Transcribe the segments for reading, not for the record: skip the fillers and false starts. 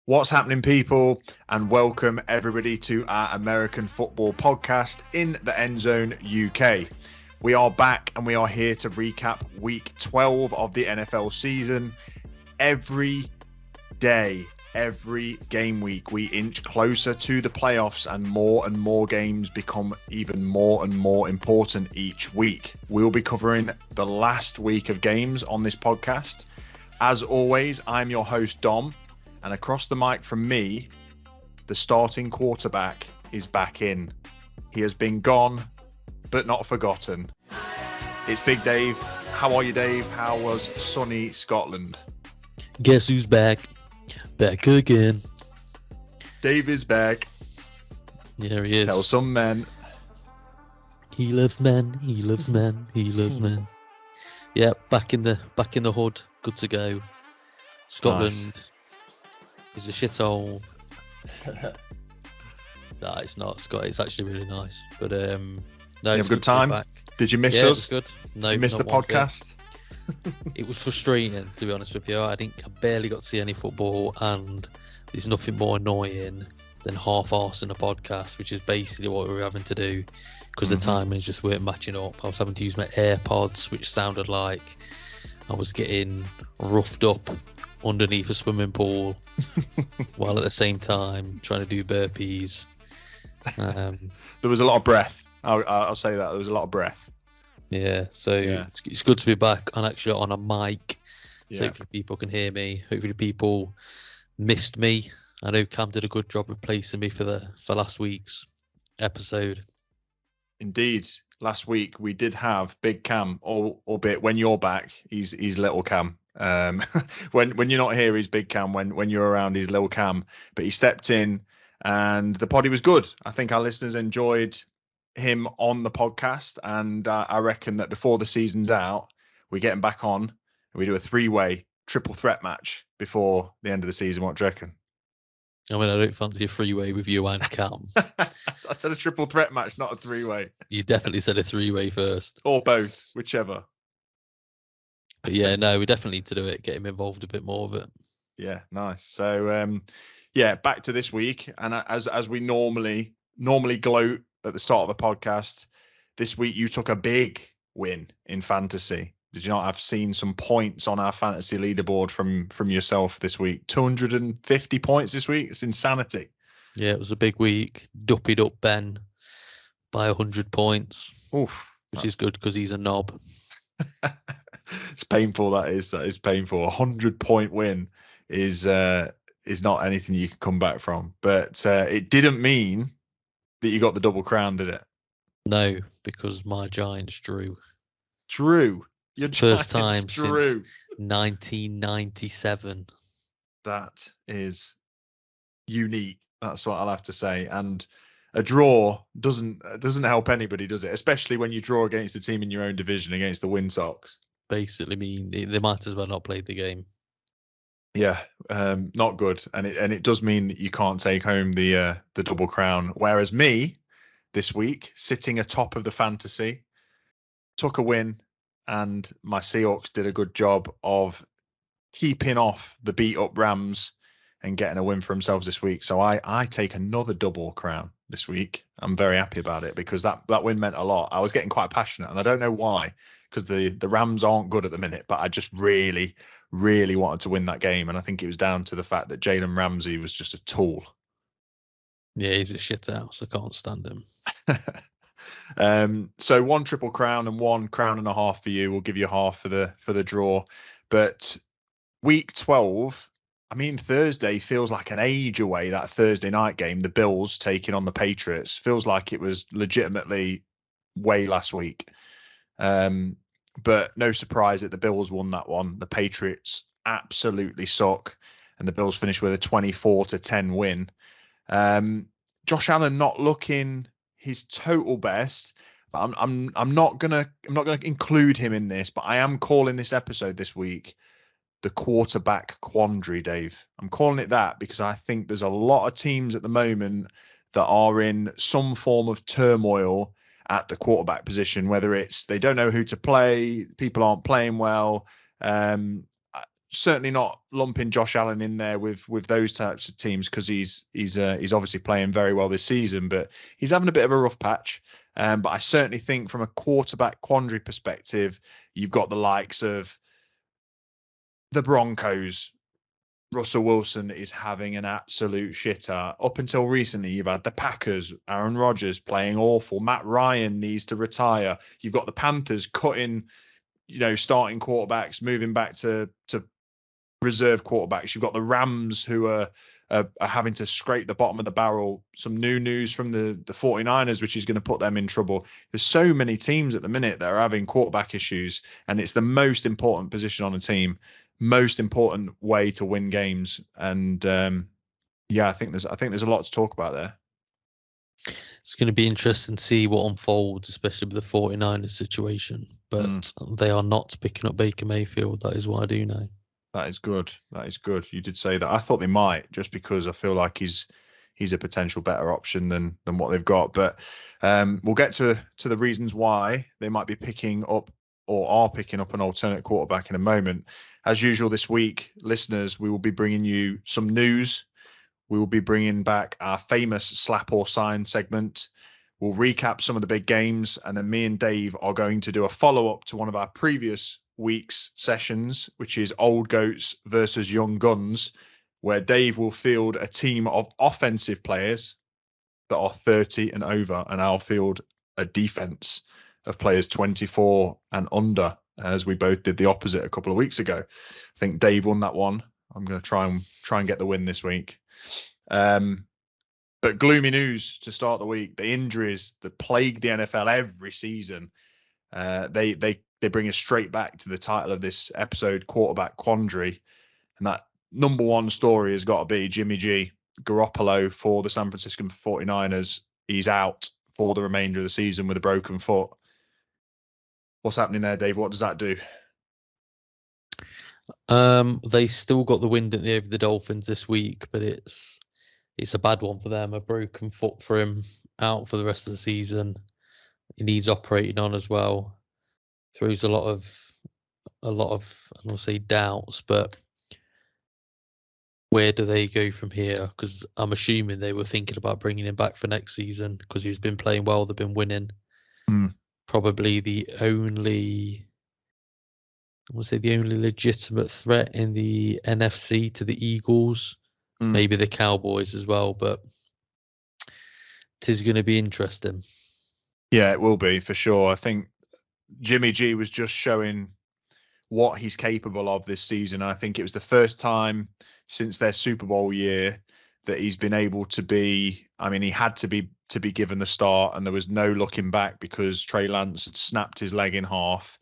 What's happening, people, and welcome everybody to our American football podcast in the End Zone UK. We are back and we are here to recap week 12 of the NFL season. Every day, every game week, we inch closer to the playoffs and more games become even more and more important each week. We'll be covering the last week of games on this podcast. As always, I'm your host, Dom. And across the mic from me, the starting quarterback is back in. He has been gone, but not forgotten. It's Big Dave. How are you, Dave? How was sunny Scotland? Guess who's back? Back again. Dave is back. There he is. Tell some men. He loves men. He loves men. He loves men. Yeah, back in the hood. Good to go. Scotland. Nice. Is a shithole. Nah, it's not, Scott. It's actually really nice. But no, you have a good time? Back. Did you miss us? It was good. No, Did you miss the podcast? It was frustrating, to be honest with you. I barely got to see any football, and there's nothing more annoying than half-arsing a podcast, which is basically what we were having to do because the timings just weren't matching up. I was having to use my AirPods, which sounded like I was getting roughed up underneath a swimming pool while at the same time trying to do burpees. There was a lot of breath. I'll say that. There was a lot of breath. Yeah, so It's good to be back and actually on a mic. So hopefully people can hear me. Hopefully people missed me. I know Cam did a good job replacing me for last week's episode. Indeed. Last week we did have Big Cam, albeit when you're back, he's little Cam. When you're not here, he's Big Cam. When you're around, he's little Cam. But he stepped in, and the poddy was good. I think our listeners enjoyed him on the podcast, and I reckon that before the season's out, we get him back on, and we do a 3-way triple threat match before the end of the season. What do you reckon? I mean, I don't fancy a 3-way with you and Cam. I said a triple threat match, not a 3-way. You definitely said a 3-way first. Or both, whichever. But yeah, no, we definitely need to do it, get him involved a bit more with it. Yeah, nice. So, back to this week. And as we normally gloat at the start of a podcast, this week you took a big win in fantasy. Did you not have seen some points on our fantasy leaderboard from yourself this week? 250 points this week. It's insanity. Yeah, it was a big week. Duppied up Ben by 100 points. Oof. Which is good because he's a knob. It's painful. That is painful. 100-point win is not anything you can come back from. But it didn't mean that you got the double crown, did it? No, because my Giants drew. Your first Giants time drew. Since 1997. That is unique. That's what I'll have to say. And a draw doesn't help anybody, does it? Especially when you draw against a team in your own division, against the Wind Sox. Basically, mean they might as well not played the game. Yeah, not good, and it does mean that you can't take home the double crown. Whereas me, this week, sitting atop of the fantasy, took a win, and my Seahawks did a good job of keeping off the beat up Rams and getting a win for themselves this week. So I take another double crown this week. I'm very happy about it because that win meant a lot. I was getting quite passionate, and I don't know why, because the Rams aren't good at the minute, but I just really wanted to win that game. And I think it was down to the fact that Jalen Ramsey was just a tool. Yeah, he's a shit house. I can't stand him. So one triple crown and 1.5 crowns for you. We'll give you half for the draw. But week 12, I mean, Thursday feels like an age away. That Thursday night game, the Bills taking on the Patriots, feels like it was legitimately way last week. But no surprise that the Bills won that one. The Patriots absolutely suck, and the Bills finished with a 24-10 win. Josh Allen not looking his total best. But I'm not gonna include him in this, but I am calling this episode this week the quarterback quandary, Dave. I'm calling it that because I think there's a lot of teams at the moment that are in some form of turmoil at the quarterback position, whether it's they don't know who to play, people aren't playing well. certainly not lumping Josh Allen in there with those types of teams because he's obviously playing very well this season, but he's having a bit of a rough patch. But I certainly think from a quarterback quandary perspective, you've got the likes of the Broncos. Russell Wilson is having an absolute shitter. Up until recently, you've had the Packers, Aaron Rodgers playing awful. Matt Ryan needs to retire. You've got the Panthers cutting, starting quarterbacks, moving back to reserve quarterbacks. You've got the Rams who are having to scrape the bottom of the barrel. Some new news from the 49ers, which is going to put them in trouble. There's so many teams at the minute that are having quarterback issues, and it's the most important position on a team, most important way to win games. And I think there's a lot to talk about there. It's going to be interesting to see what unfolds, especially with the 49ers situation. But they are not picking up Baker Mayfield. That is what I do know. That is good. That is good. You did say that. I thought they might, just because I feel like he's a potential better option than what they've got. But we'll get to the reasons why they might be picking up or are picking up an alternate quarterback in a moment. As usual this week, listeners, we will be bringing you some news. We will be bringing back our famous slap or sign segment. We'll recap some of the big games, and then me and Dave are going to do a follow-up to one of our previous week's sessions, which is Old Goats versus Young Guns, where Dave will field a team of offensive players that are 30 and over, and I'll field a defense of players 24 and under, as we both did the opposite a couple of weeks ago. I think Dave won that one. I'm going to try and get the win this week. But gloomy news to start the week: the injuries that plague the NFL every season. They bring us straight back to the title of this episode, Quarterback Quandary. And that number one story has got to be Jimmy G. Garoppolo for the San Francisco 49ers. He's out for the remainder of the season with a broken foot. What's happening there, Dave? What does that do? They still got the wind over the Dolphins this week, but it's a bad one for them. A broken foot for him, out for the rest of the season. He needs operating on as well. Throws a lot of I don't want to say doubts, but where do they go from here? Because I'm assuming they were thinking about bringing him back for next season because he's been playing well. They've been winning. Probably the only legitimate threat in the NFC to the Eagles, maybe the Cowboys as well, but it is going to be interesting. Yeah, it will be for sure. I think Jimmy G was just showing what he's capable of this season. I think it was the first time since their Super Bowl year that he's been able to be. I mean, he had to be given the start, and there was no looking back because Trey Lance had snapped his leg in half.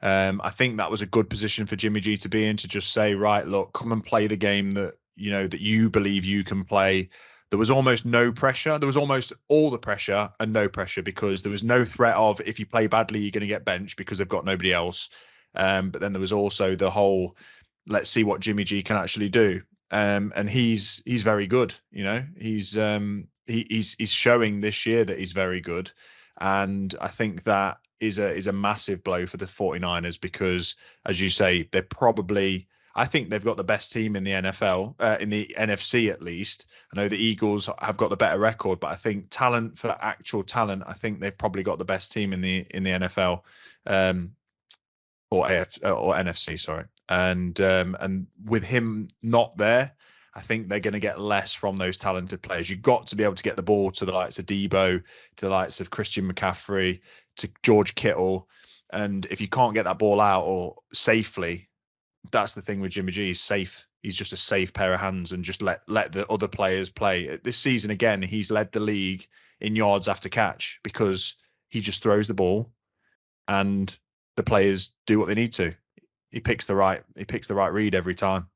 I think that was a good position for Jimmy G to be in, to just say, right, look, come and play the game that you believe you can play. There was almost no pressure. There was almost all the pressure and no pressure, because there was no threat of, if you play badly, you're going to get benched because they've got nobody else. But then there was also the whole, let's see what Jimmy G can actually do. And he's very good. He's showing this year that he's very good. And I think that is a massive blow for the 49ers, because, as you say, I think they've got the best team in the NFL, in the NFC at least. I know the Eagles have got the better record, but I think for actual talent, I think they've probably got the best team in the NFL, or NFC, sorry. And with him not there, I think they're going to get less from those talented players. You've got to be able to get the ball to the likes of Debo, to the likes of Christian McCaffrey, to George Kittle. And if you can't get that ball out or safely, that's the thing with Jimmy G. He's safe. He's just a safe pair of hands, and just let the other players play. This season, again, he's led the league in yards after catch because he just throws the ball and the players do what they need to. He picks the right read every time.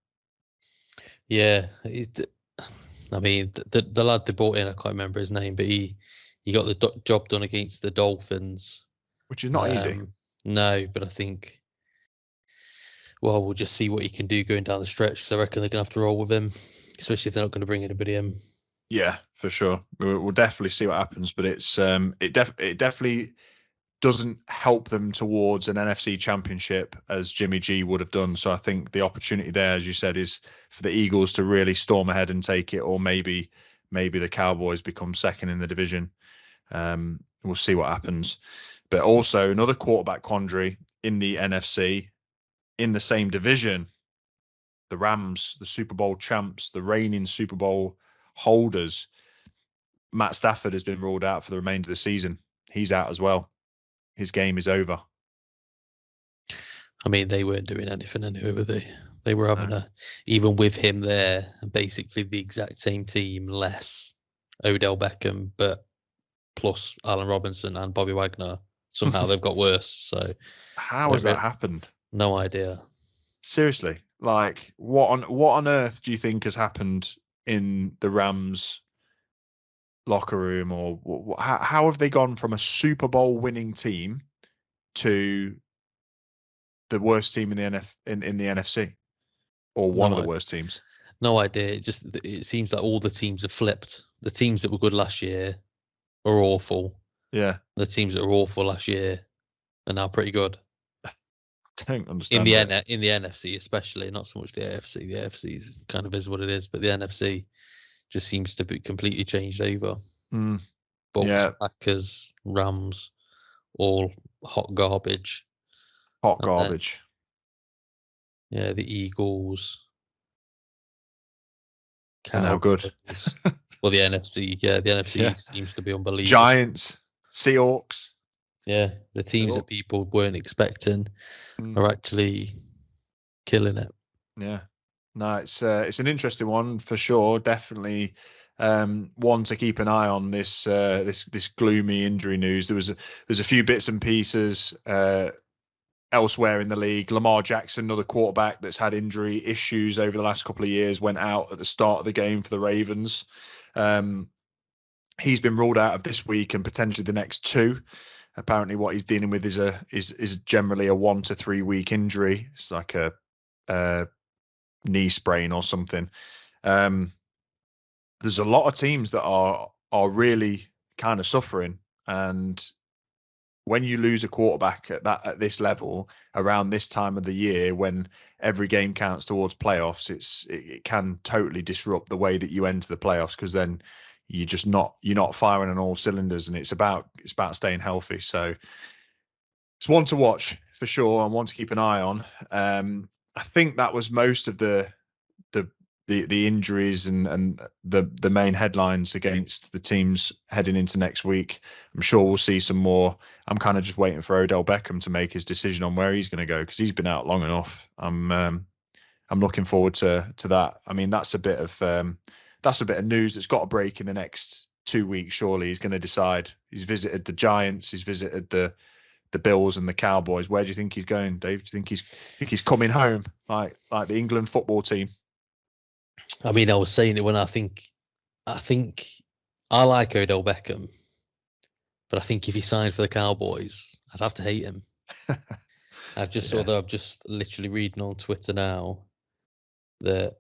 Yeah, I mean, the lad they brought in, I can't remember his name, but he got the job done against the Dolphins, which is not easy. No, but I think, well, we'll just see what he can do going down the stretch, because I reckon they're going to have to roll with him, especially if they're not going to bring anybody in. Yeah, for sure. We'll definitely see what happens, but it's it definitely doesn't help them towards an NFC championship as Jimmy G would have done. So I think the opportunity there, as you said, is for the Eagles to really storm ahead and take it, or maybe the Cowboys become second in the division. We'll see what happens. But also another quarterback quandary in the NFC, in the same division, the Rams, the Super Bowl champs, the reigning Super Bowl holders. Matt Stafford has been ruled out for the remainder of the season. He's out as well. His game is over. I mean, they weren't doing anything anyway, were they? They were having even with him there, basically the exact same team, less Odell Beckham, but plus Allen Robinson and Bobby Wagner. Somehow they've got worse. So how has that happened? No idea. Seriously, like what on earth do you think has happened in the Rams locker room, or how have they gone from a Super Bowl winning team to the worst team in the NFC, or one of the worst teams? No idea. It seems like all the teams have flipped. The teams that were good last year are awful. Yeah. The teams that were awful last year are now pretty good. Don't understand in the NFC, especially, not so much the AFC. The AFC is kind of is what it is, but the NFC just seems to be completely changed over. Bucks, Packers, Rams, all hot garbage. Hot garbage. Yeah, the Eagles. How good. Well, the NFC, the NFC seems to be unbelievable. Giants, Seahawks. Yeah, the teams that people weren't expecting are actually killing it. Yeah, no, it's an interesting one for sure. Definitely one to keep an eye on. This gloomy injury news. There's a few bits and pieces elsewhere in the league. Lamar Jackson, another quarterback that's had injury issues over the last couple of years, went out at the start of the game for the Ravens. He's been ruled out of this week and potentially the next two. Apparently, what he's dealing with is generally a 1 to 3 week injury. It's like a knee sprain or something. There's a lot of teams that are really kind of suffering, and when you lose a quarterback at this level around this time of the year, when every game counts towards playoffs, it can totally disrupt the way that you enter the playoffs, because then you're not firing on all cylinders, and it's about staying healthy. So it's one to watch for sure and one to keep an eye on. I think that was most of the injuries and the main headlines against the teams heading into next week. I'm sure we'll see some more. I'm kind of just waiting for Odell Beckham to make his decision on where he's going to go, because he's been out long enough. I'm looking forward to that. I mean, that's a bit of news that's got to break in the next 2 weeks. Surely he's going to decide. He's visited the Giants. He's visited the Bills and the Cowboys. Where do you think he's going, Dave? Do you think he's coming home like the England football team? I mean, I was saying it when I think I like Odell Beckham, but I think if he signed for the Cowboys, I'd have to hate him. I've just saw that. I'm just literally reading on Twitter now that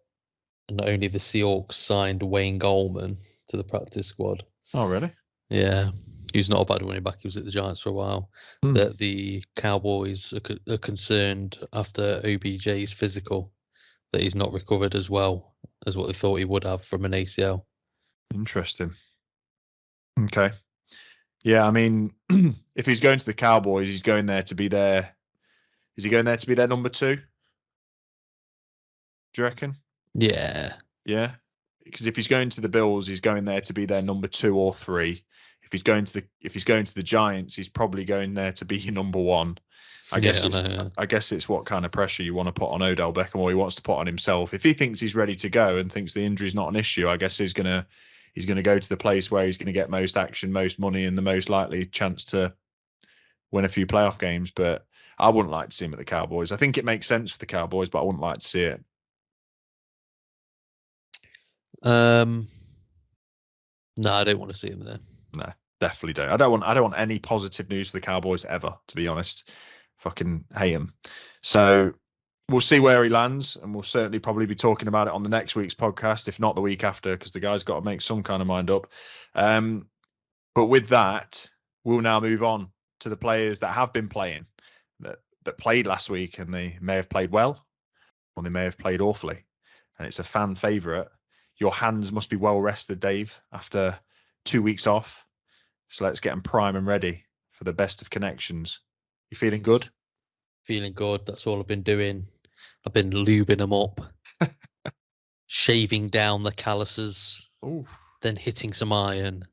not only the Seahawks signed Wayne Gallman to the practice squad. Oh, really? Yeah. He's not a bad running back. He was at the Giants for a while. That the Cowboys are concerned after OBJ's physical that he's not recovered as well as what they thought he would have from an ACL. Interesting. Okay. Yeah, I mean, if he's going to the Cowboys, he's going there to be their... Is he going there to be their number 2? Do you reckon? Yeah. Yeah? Because if he's going to the Bills, he's going there to be their number 2 or 3. If he's going to the Giants, he's probably going there to be your number 1. I guess it's what kind of pressure you want to put on Odell Beckham, or he wants to put on himself. If he thinks he's ready to go and thinks the injury's not an issue, I guess he's gonna go to the place where he's going to get most action, most money, and the most likely chance to win a few playoff games. But I wouldn't like to see him at the Cowboys. I think it makes sense for the Cowboys, but I wouldn't like to see it. No, I don't want to see him there. No, definitely don't. I don't want any positive news for the Cowboys ever, to be honest. Fucking hate him. So we'll see where he lands, and we'll certainly probably be talking about it on the next week's podcast, if not the week after, because the guy's got to make some kind of mind up. But with that, we'll now move on to the players that have been playing, that played last week, and they may have played well or they may have played awfully. And it's a fan favourite. Your hands must be well rested, Dave, after 2 weeks off. So let's get them prime and ready for the best of connections. You feeling good? Feeling good. That's all I've been doing. I've been lubing them up, shaving down the calluses, Ooh. then hitting some iron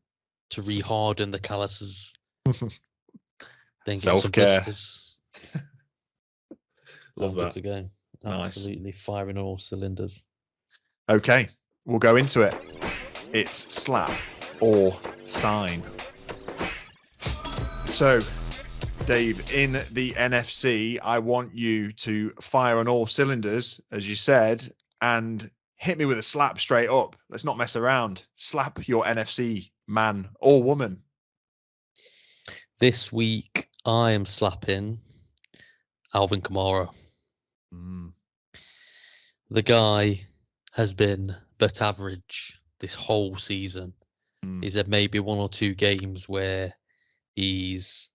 to re-harden the calluses. Then get Self-care. some blisters. Love that. Good to go. Absolutely nice. Firing all cylinders. Okay, we'll go into it. It's slap or sign. So, Dave, in the NFC, I want you to fire on all cylinders, as you said, and hit me with a slap straight up. Let's not mess around. Slap your NFC man or woman. This week, I am slapping Alvin Kamara. The guy has been but average this whole season. He's had maybe 1 or 2 games where he's,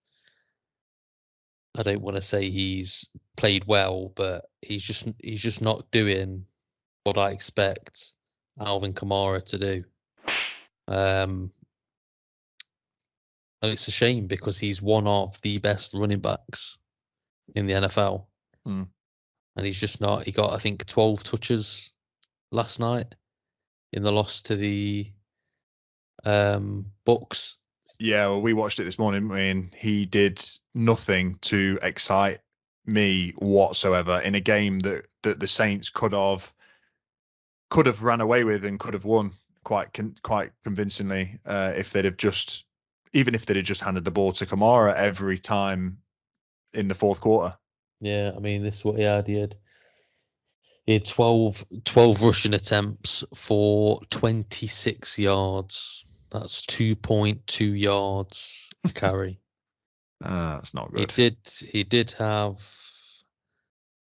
I don't want to say he's played well, but he's just not doing what I expect Alvin Kamara to do. And it's a shame because he's one of the best running backs in the NFL. And he's just not. He got, I think, 12 touches last night in the loss to the Bucks. Yeah, well, we watched it this morning, and he did nothing to excite me whatsoever in a game that the Saints could have ran away with and could have won quite convincingly if they'd have just handed the ball to Kamara every time in the fourth quarter. Yeah, I mean, this is what he had. He had 12 rushing attempts for 26 yards. That's 2.2 yards a carry. That's not good. He did have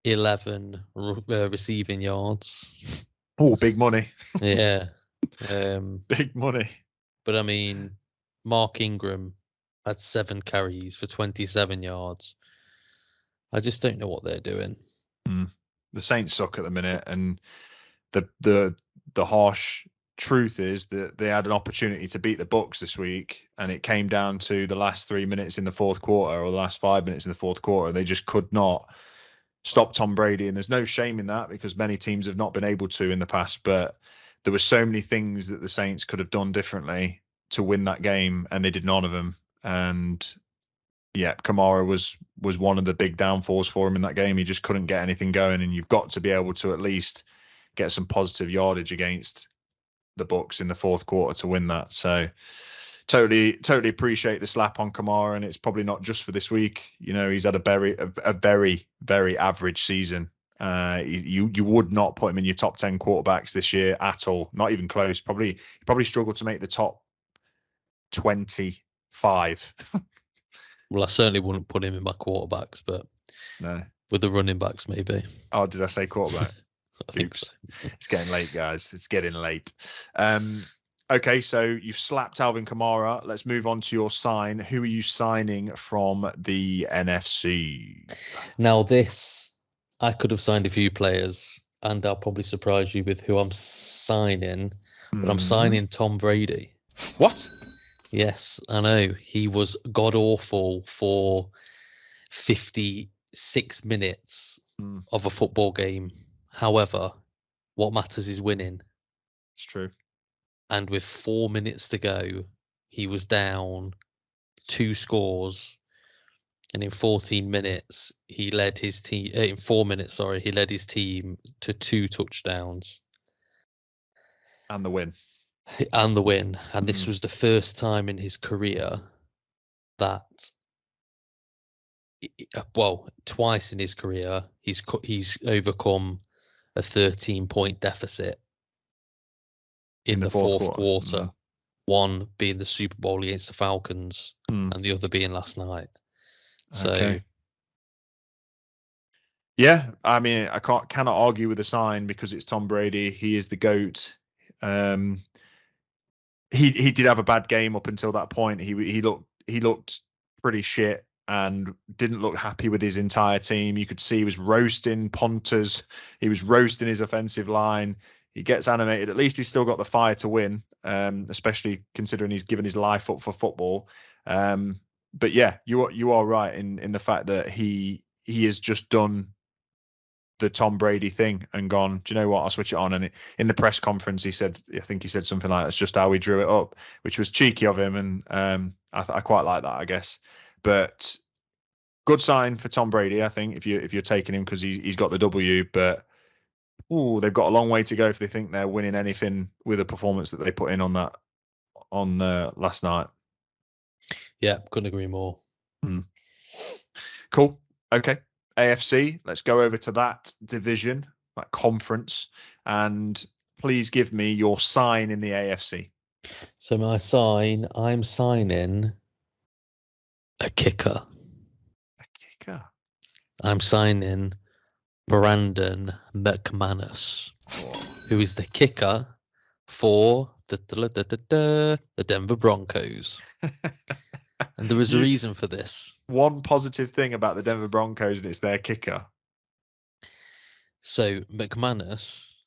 11 receiving yards. Oh, big money. Yeah. Big money. But I mean, Mark Ingram had 7 carries for 27 yards. I just don't know what they're doing. The Saints suck at the minute, and the harsh truth is that they had an opportunity to beat the Bucks this week, and it came down to the last 3 minutes in the fourth quarter, or the last 5 minutes in the fourth quarter. They just could not stop Tom Brady, and there's no shame in that because many teams have not been able to in the past. But there were so many things that the Saints could have done differently to win that game, and they did none of them. And yeah, Kamara was one of the big downfalls for him in that game. He just couldn't get anything going, and you've got to be able to at least get some positive yardage against the Bucks in the fourth quarter to win that. So totally appreciate the slap on Kamara, and it's probably not just for this week. You know, he's had a very, very average season. You would not put him in your top 10 quarterbacks this year at all, not even close. Probably struggled to make the top 25. Well, I certainly wouldn't put him in my quarterbacks, but no, with the running backs maybe. Oh, did I say quarterback? I think so. It's getting late, guys. It's getting late. Okay, so you've slapped Alvin Kamara. Let's move on to your sign. Who are you signing from the NFC? Now, this, I could have signed a few players, and I'll probably surprise you with who I'm signing, but I'm signing Tom Brady. What? Yes, I know. He was god-awful for 56 minutes of a football game. However, what matters is winning. It's true. And with 4 minutes to go, he was down 2 scores. And in 14 minutes, he led his team. In 4 minutes, sorry, he led his team to 2 touchdowns. And the win. And the win. And this was the first time in his career that, well, twice in his career, he's overcome a 13-point deficit in the fourth quarter. One being the Super Bowl against the Falcons, and the other being last night. So, okay. Yeah, I mean, I cannot argue with the sign because it's Tom Brady. He is the GOAT. He did have a bad game up until that point. He looked pretty shit and didn't look happy with his entire team. You could see he was roasting punters. He was roasting his offensive line. He gets animated. At least he's still got the fire to win, especially considering he's given his life up for football. But yeah, you are right in the fact that he has just done the Tom Brady thing and gone, do you know what? I'll switch it on. And in the press conference, he said, I think he said something like, "That's just how we drew it up," which was cheeky of him. And I quite like that, I guess. But good sign for Tom Brady, I think, if you're taking him because he's got the W. But they've got a long way to go if they think they're winning anything with the performance that they put in on last night. Yeah, couldn't agree more. Cool. Okay. AFC, let's go over to that division, that conference, and please give me your sign in the AFC. So my sign, I'm signing a kicker. A kicker? I'm signing Brandon McManus, who is the kicker for the Denver Broncos. And there is a reason for this. One positive thing about the Denver Broncos, and it's their kicker. So McManus,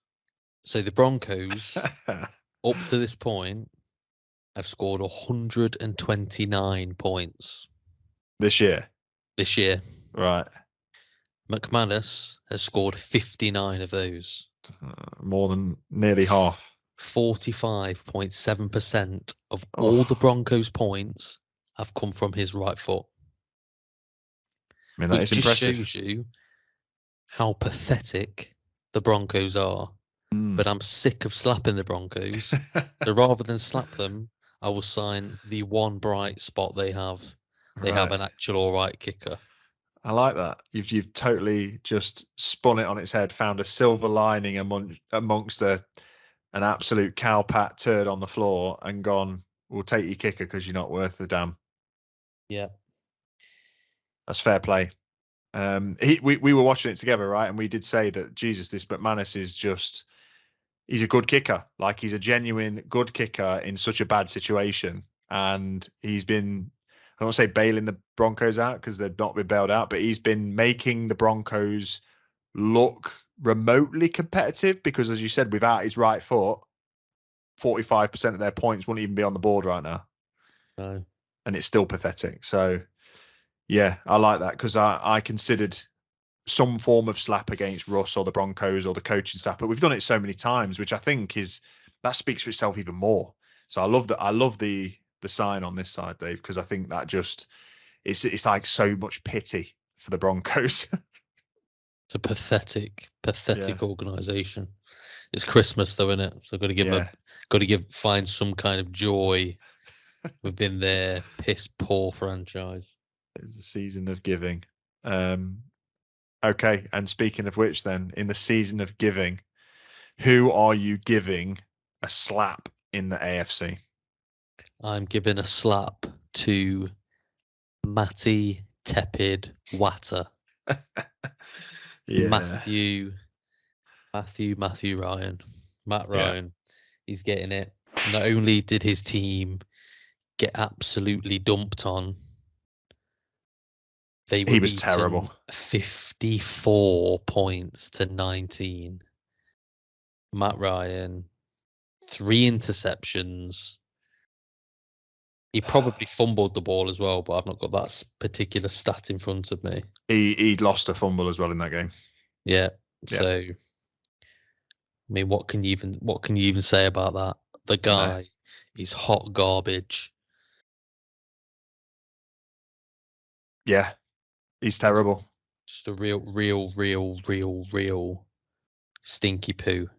so the Broncos, up to this point, have scored 129 points. This year? This year. Right. McManus has scored 59 of those. More than nearly half. 45.7% of all the Broncos' points have come from his right foot. I mean, that is impressive. Just shows you how pathetic the Broncos are. But I'm sick of slapping the Broncos. So rather than slap them, I will sign the one bright spot they have. They have an actual all right kicker. I like that. You've totally just spun it on its head, found a silver lining amongst an absolute cowpat turd on the floor and gone, we'll take your kicker because you're not worth the damn. Yeah. That's fair play. We were watching it together, right? And we did say that, Jesus, this McManus is just, he's a good kicker. Like, he's a genuine good kicker in such a bad situation. And he's been, I don't want to say bailing the Broncos out because they've not been bailed out, but he's been making the Broncos look remotely competitive because, as you said, without his right foot, 45% of their points wouldn't even be on the board right now. No. And it's still pathetic. So, yeah, I like that because I considered some form of slap against Russ or the Broncos or the coaching staff, but we've done it so many times, which I think that speaks for itself even more. So I love that. I love the sign on this side, Dave, because I think that just it's like so much pity for the Broncos. It's a pathetic organization. It's Christmas though, isn't it? So I've got to find some kind of joy within their piss poor franchise. It's the season of giving. Okay, and speaking of which, then, in the season of giving, who are you giving a slap in the AFC? I'm giving a slap to Matty Tepid Watter. Matthew Ryan. Matt Ryan. He's getting it. Not only did his team get absolutely dumped on, he was terrible. 54 points to 19. Matt Ryan, 3 interceptions. He probably fumbled the ball as well, but I've not got that particular stat in front of me. He lost a fumble as well in that game. Yeah. So, I mean, what can you even say about that? The guy is hot garbage. Yeah. He's terrible. Just a real stinky poo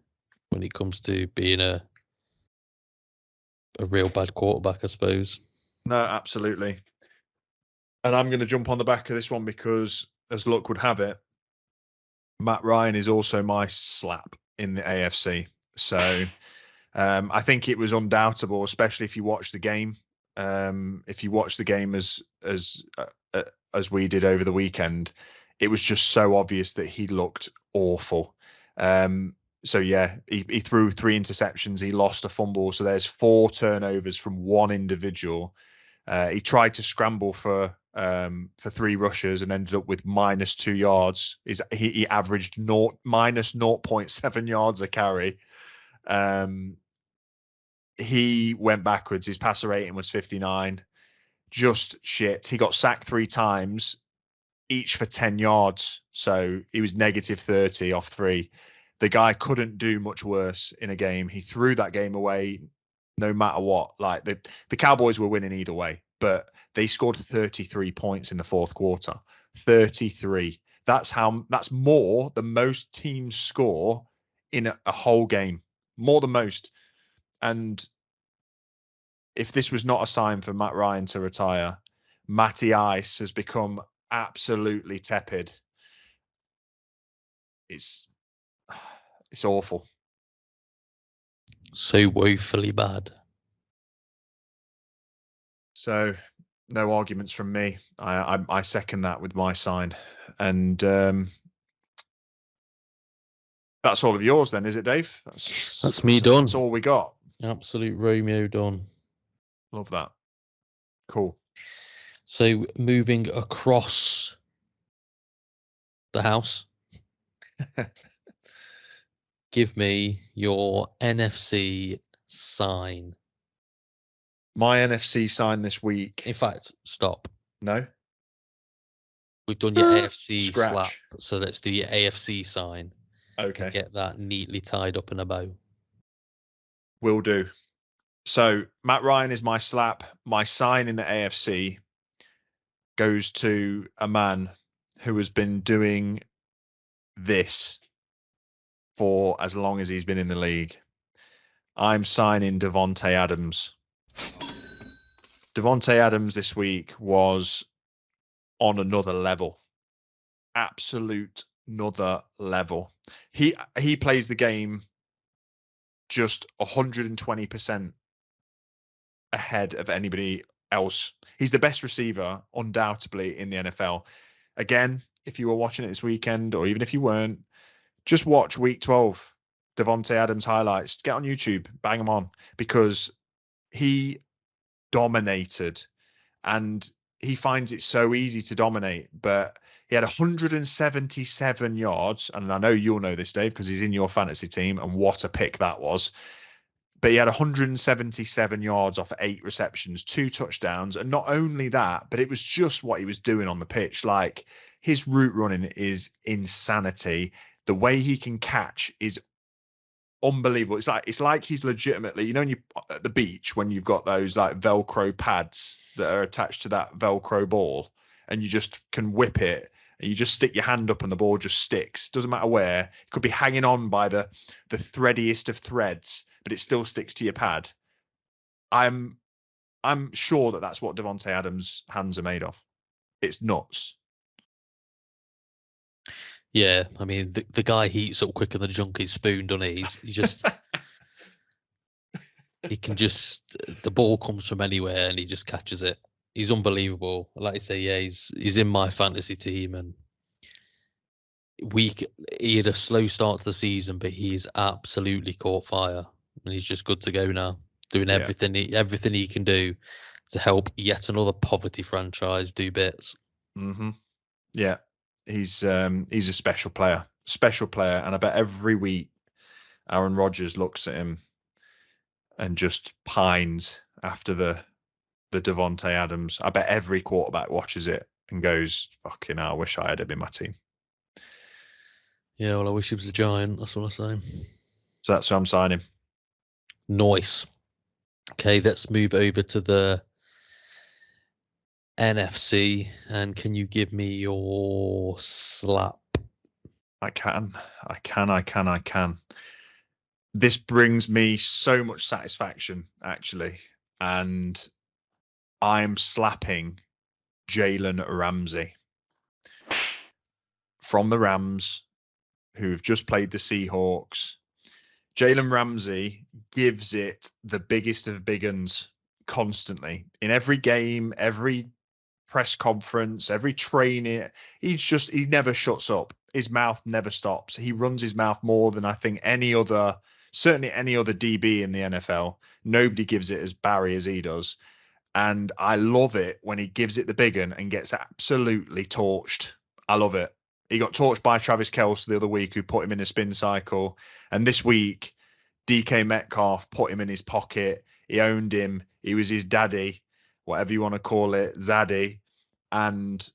when it comes to being a real bad quarterback, I suppose. No, absolutely. And I'm going to jump on the back of this one because, as luck would have it, Matt Ryan is also my slap in the AFC. So I think it was undoubtable, especially if you watch the game. If you watch the game as we did over the weekend, it was just so obvious that he looked awful. So yeah, he threw 3 interceptions. He lost a fumble. So there's 4 turnovers from one individual. He tried to scramble for for 3 rushes and ended up with -2 yards. He averaged minus 0.7 yards a carry. He went backwards. His passer rating was 59. Just shit. He got sacked 3 times, each for 10 yards. So he was -30 off 3. The guy couldn't do much worse in a game. He threw that game away no matter what. Like the Cowboys were winning either way, but they scored 33 points in the fourth quarter. 33. That's more than most teams score in a whole game. More than most. And if this was not a sign for Matt Ryan to retire, Matty Ice has become absolutely tepid. It's awful. So woefully bad. So no arguments from me. I second that with my sign. And that's all of yours then, is it, Dave? That's me done. That's all we got. Absolute Romeo done. Love that. Cool. So moving across the house, give me your NFC sign. My NFC sign this week. In fact, stop. No? We've done your AFC Scratch. slap, so let's do your AFC sign. Okay. And get that neatly tied up in a bow. Will do. So Matt Ryan is my slap. My sign in the AFC goes to a man who has been doing this for as long as he's been in the league. I'm signing Davante Adams. Davante Adams this week was on another level. Absolute another level. He plays the game just 120% ahead of anybody else. He's the best receiver, undoubtedly, in the NFL. Again, if you were watching it this weekend, or even if you weren't, just watch Week 12, Davante Adams highlights. Get on YouTube, bang them on, because he dominated, and he finds it so easy to dominate. But he had 177 yards, and I know you'll know this, Dave, because he's in your fantasy team, and what a pick that was. But he had 177 yards off 8 receptions, 2 touchdowns. And not only that, but it was just what he was doing on the pitch. Like, his route running is insanity. The way he can catch is unbelievable. It's like he's legitimately, you know, when you at the beach, when you've got those like Velcro pads that are attached to that Velcro ball, and you just can whip it, and you just stick your hand up and the ball just sticks. Doesn't matter where. It could be hanging on by the threadiest of threads, but it still sticks to your pad. I'm sure that that's what Davante Adams' hands are made of. It's nuts. Yeah, I mean, the guy heats up quicker than a junkie's spoon, doesn't he? He just... he can just... The ball comes from anywhere and he just catches it. He's unbelievable. Like I say, yeah, he's in my fantasy team, and he had a slow start to the season, but he's absolutely caught fire, and he's just good to go now, doing everything he can do to help yet another poverty franchise do bits. Mm-hmm. Yeah, he's a special player, and I bet every week Aaron Rodgers looks at him and just pines after the Davante Adams. I bet every quarterback watches it and goes, "Fucking hell, I wish I had him in my team." Yeah, well, I wish he was a Giant. That's what I say. So that's who I'm signing. Nice. Okay, let's move over to the NFC, and can you give me your slap? I can. This brings me so much satisfaction, actually, and I'm slapping Jalen Ramsey from the Rams, who've just played the Seahawks. Jalen Ramsey gives it the biggest of big uns constantly. In every game, every press conference, every training, he never shuts up. His mouth never stops. He runs his mouth more than I think certainly any other DB in the NFL. Nobody gives it as Barry as he does. And I love it when he gives it the big un and gets absolutely torched. I love it. He got torched by Travis Kelce the other week, who put him in a spin cycle. And this week, DK Metcalf put him in his pocket. He owned him. He was his daddy, whatever you want to call it, Zaddy. And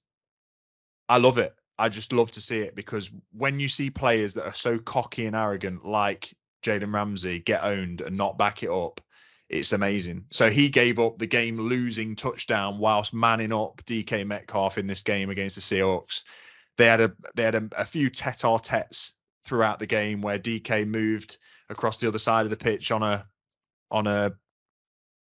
I love it. I just love to see it, because when you see players that are so cocky and arrogant, like Jalen Ramsey, get owned and not back it up, it's amazing. So he gave up the game losing touchdown whilst manning up DK Metcalf in this game against the Seahawks. They had a few tete-a-tetes throughout the game where DK moved across the other side of the pitch on a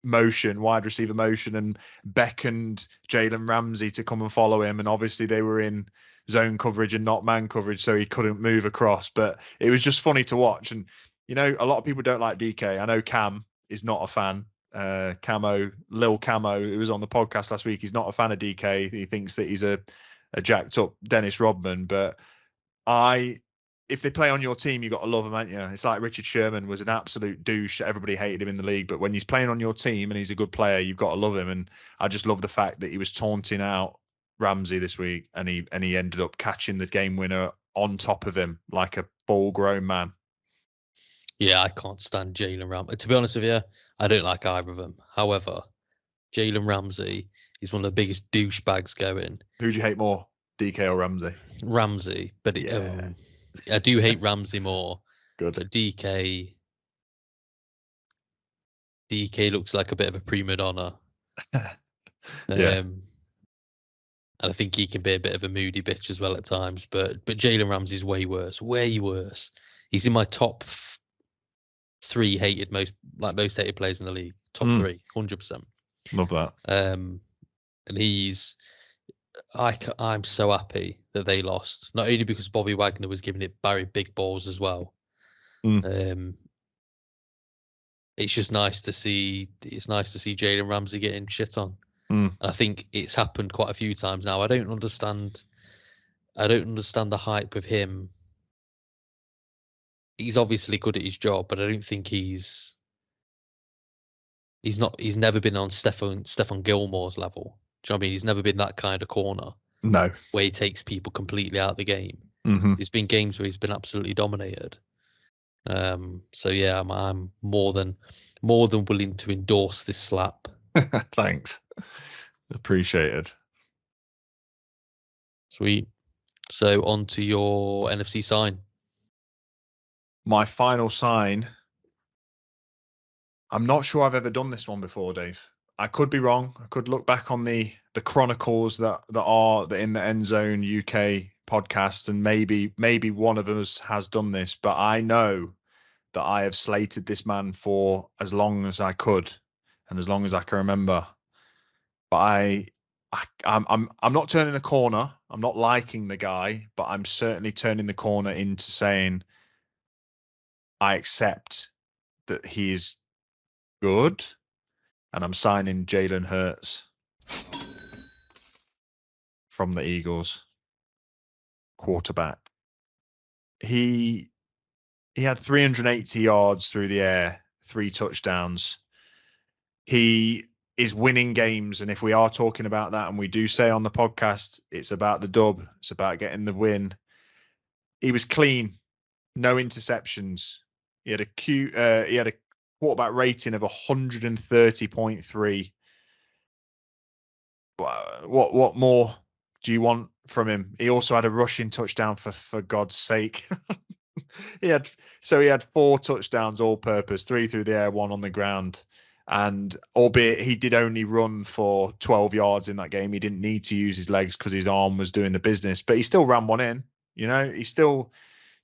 motion, wide receiver motion, and beckoned Jalen Ramsey to come and follow him. And obviously they were in zone coverage and not man coverage, so he couldn't move across. But it was just funny to watch. And, you know, a lot of people don't like DK. I know Cam is not a fan. Lil Camo, who was on the podcast last week, he's not a fan of DK. He thinks that he's a jacked up Dennis Rodman. But if they play on your team, you got to love him, haven't you? It's like Richard Sherman was an absolute douche. Everybody hated him in the league, but when he's playing on your team and he's a good player, you've got to love him. And I just love the fact that he was taunting out Ramsey this week, and he ended up catching the game winner on top of him like a full-grown man. Yeah, I can't stand Jalen Ramsey. To be honest with you, I don't like either of them. However, Jalen Ramsey is one of the biggest douchebags going. Who do you hate more, DK or Ramsey? Ramsey, but I do hate Ramsey more. Good. But DK looks like a bit of a prima donna. Yeah. And I think he can be a bit of a moody bitch as well at times. But Jalen Ramsey's way worse. He's in my top 3 hated most hated players in the league. Top 3, 100%. Love that. And I'm so happy that they lost. Not only because Bobby Wagner was giving it Barry big balls as well. It's just nice to see. It's nice to see Jalen Ramsey getting shit on. And I think it's happened quite a few times now. I don't understand the hype of him. He's obviously good at his job, but I don't think he's never been on Stephon Gilmore's level. Do you know what I mean? He's never been that kind of corner. No. Where he takes people completely out of the game. Mm-hmm. There's been games where he's been absolutely dominated. So yeah, I'm more than willing to endorse this slap. Thanks. Appreciated. Sweet. So on to your NFC sign. My final sign. I'm not sure I've ever done this one before, Dave. I could be wrong. I could look back on the chronicles that are in the End Zone UK podcast, and maybe one of us has done this, but I know that I have slated this man for as long as I could and as long as I can remember. But I'm not turning a corner. I'm not liking the guy, but I'm certainly turning the corner into saying I accept that he is good, and I'm signing Jalen Hurts from the Eagles. Quarterback. He had 380 yards through the air, 3 touchdowns. He is winning games, and if we are talking about that, and we do say on the podcast, it's about the dub, it's about getting the win. He was clean, no interceptions. He had a quarterback rating of 130.3. What more do you want from him? He also had a rushing touchdown for God's sake. He had 4 touchdowns all purpose, 3 through the air, 1 on the ground. And albeit he did only run for 12 yards in that game, he didn't need to use his legs because his arm was doing the business, but he still ran one in. You know, he still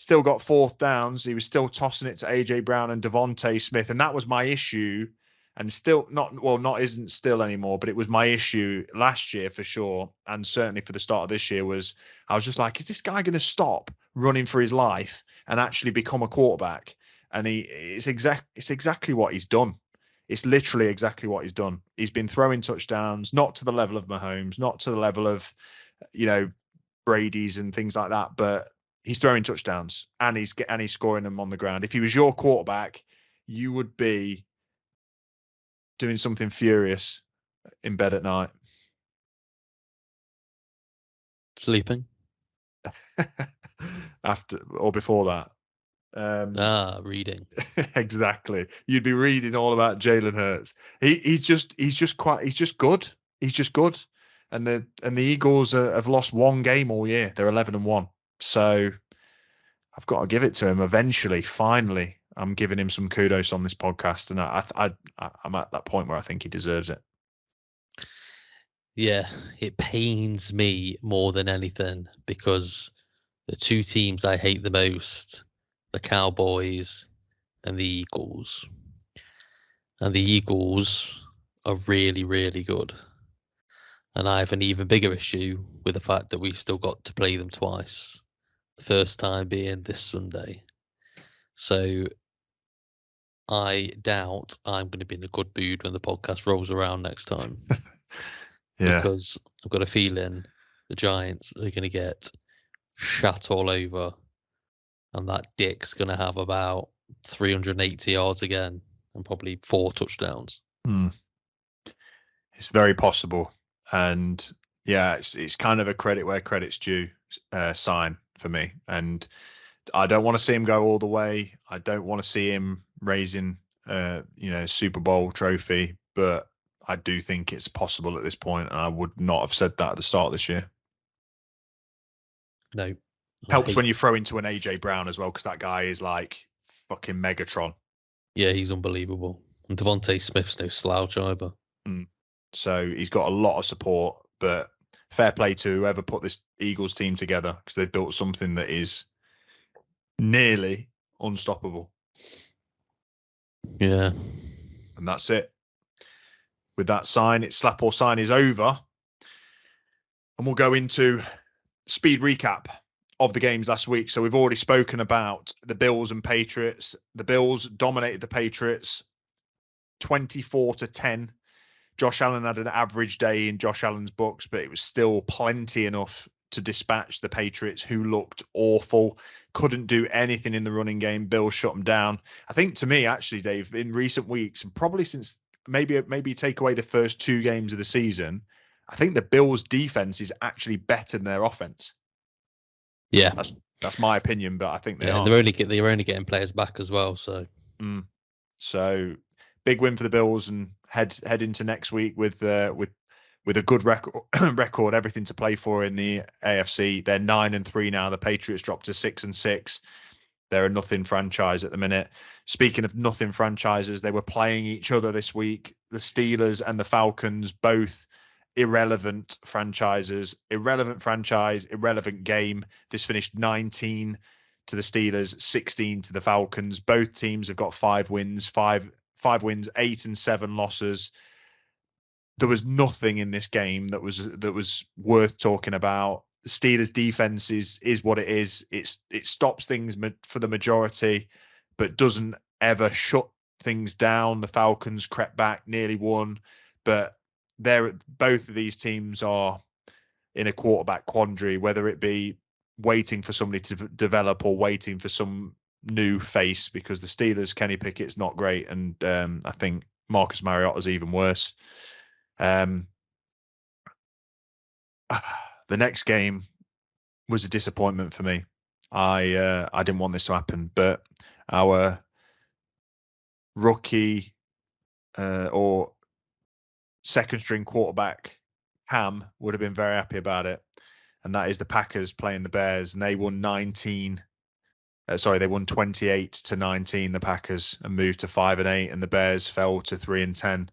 got 4th downs. He was still tossing it to AJ Brown and Devontae Smith. And that was my issue. And isn't still anymore, but it was my issue last year for sure. And certainly for the start of this year I was just like, is this guy going to stop running for his life and actually become a quarterback? And it's exactly what he's done. It's literally exactly what he's done. He's been throwing touchdowns, not to the level of Mahomes, not to the level of, Brady's and things like that, but he's throwing touchdowns and he's scoring them on the ground. If he was your quarterback, you would be doing something furious in bed at night? Sleeping. After or before that? Reading. Exactly. You'd be reading all about Jalen Hurts. He's just good. He's just good. And the Eagles have lost one game all year. They're 11-1. So I've got to give it to him. Eventually, finally, I'm giving him some kudos on this podcast, and I'm at that point where I think he deserves it. Yeah, it pains me more than anything because the two teams I hate the most, the Cowboys and the Eagles. And the Eagles are really, really good. And I have an even bigger issue with the fact that we've still got to play them twice. The first time being this Sunday. So I doubt I'm going to be in a good mood when the podcast rolls around next time. Yeah. Because I've got a feeling the Giants are going to get shat all over. And that Dick's going to have about 380 yards again and probably 4 touchdowns. It's very possible. And yeah, it's kind of a credit where credit's due sign for me. And I don't want to see him go all the way. I don't want to see him raising Super Bowl trophy, but I do think it's possible at this point, and I would not have said that at the start of this year. No. Helps when you throw into an AJ Brown as well, because that guy is like fucking Megatron. Yeah, he's unbelievable. And Devontae Smith's no slouch either. So he's got a lot of support, but fair play to whoever put this Eagles team together, because they've built something that is nearly unstoppable. Yeah. And that's it. With that sign, it's slap or sign is over. And we'll go into speed recap of the games last week. So we've already spoken about the Bills and Patriots. The Bills dominated the Patriots 24-10. Josh Allen had an average day in Josh Allen's books, but it was still plenty enough to dispatch the Patriots, who looked awful, couldn't do anything in the running game. Bills shut them down. I think, to me, actually, Dave, in recent weeks, and probably since maybe take away the first 2 games of the season, I think the Bills' defense is actually better than their offense. Yeah, that's my opinion, but I think they are. They're only getting players back as well. So, so big win for the Bills, and head into next week with a good record, everything to play for in the AFC. They're 9-3 now. The Patriots dropped to 6-6. They're a nothing franchise at the minute. Speaking of nothing franchises, they were playing each other this week. The Steelers and the Falcons, both irrelevant franchises. Irrelevant franchise, irrelevant game. This finished 19 to the Steelers, 16 to the Falcons. Both teams have got 5 wins, 5 wins, 8 and 7 losses. There was nothing in this game that was worth talking about. The Steelers' defense is what it is. It stops things for the majority, but doesn't ever shut things down. The Falcons crept back, nearly won, but both of these teams are in a quarterback quandary, whether it be waiting for somebody to develop or waiting for some new face, because the Steelers, Kenny Pickett's not great, and I think Marcus Mariotta's even worse. The next game was a disappointment for me. I didn't want this to happen, but our rookie or second string quarterback Cam would have been very happy about it, and that is the Packers playing the Bears, and they won 28-19, the Packers, and moved to 5-8, and the Bears fell to 3-10.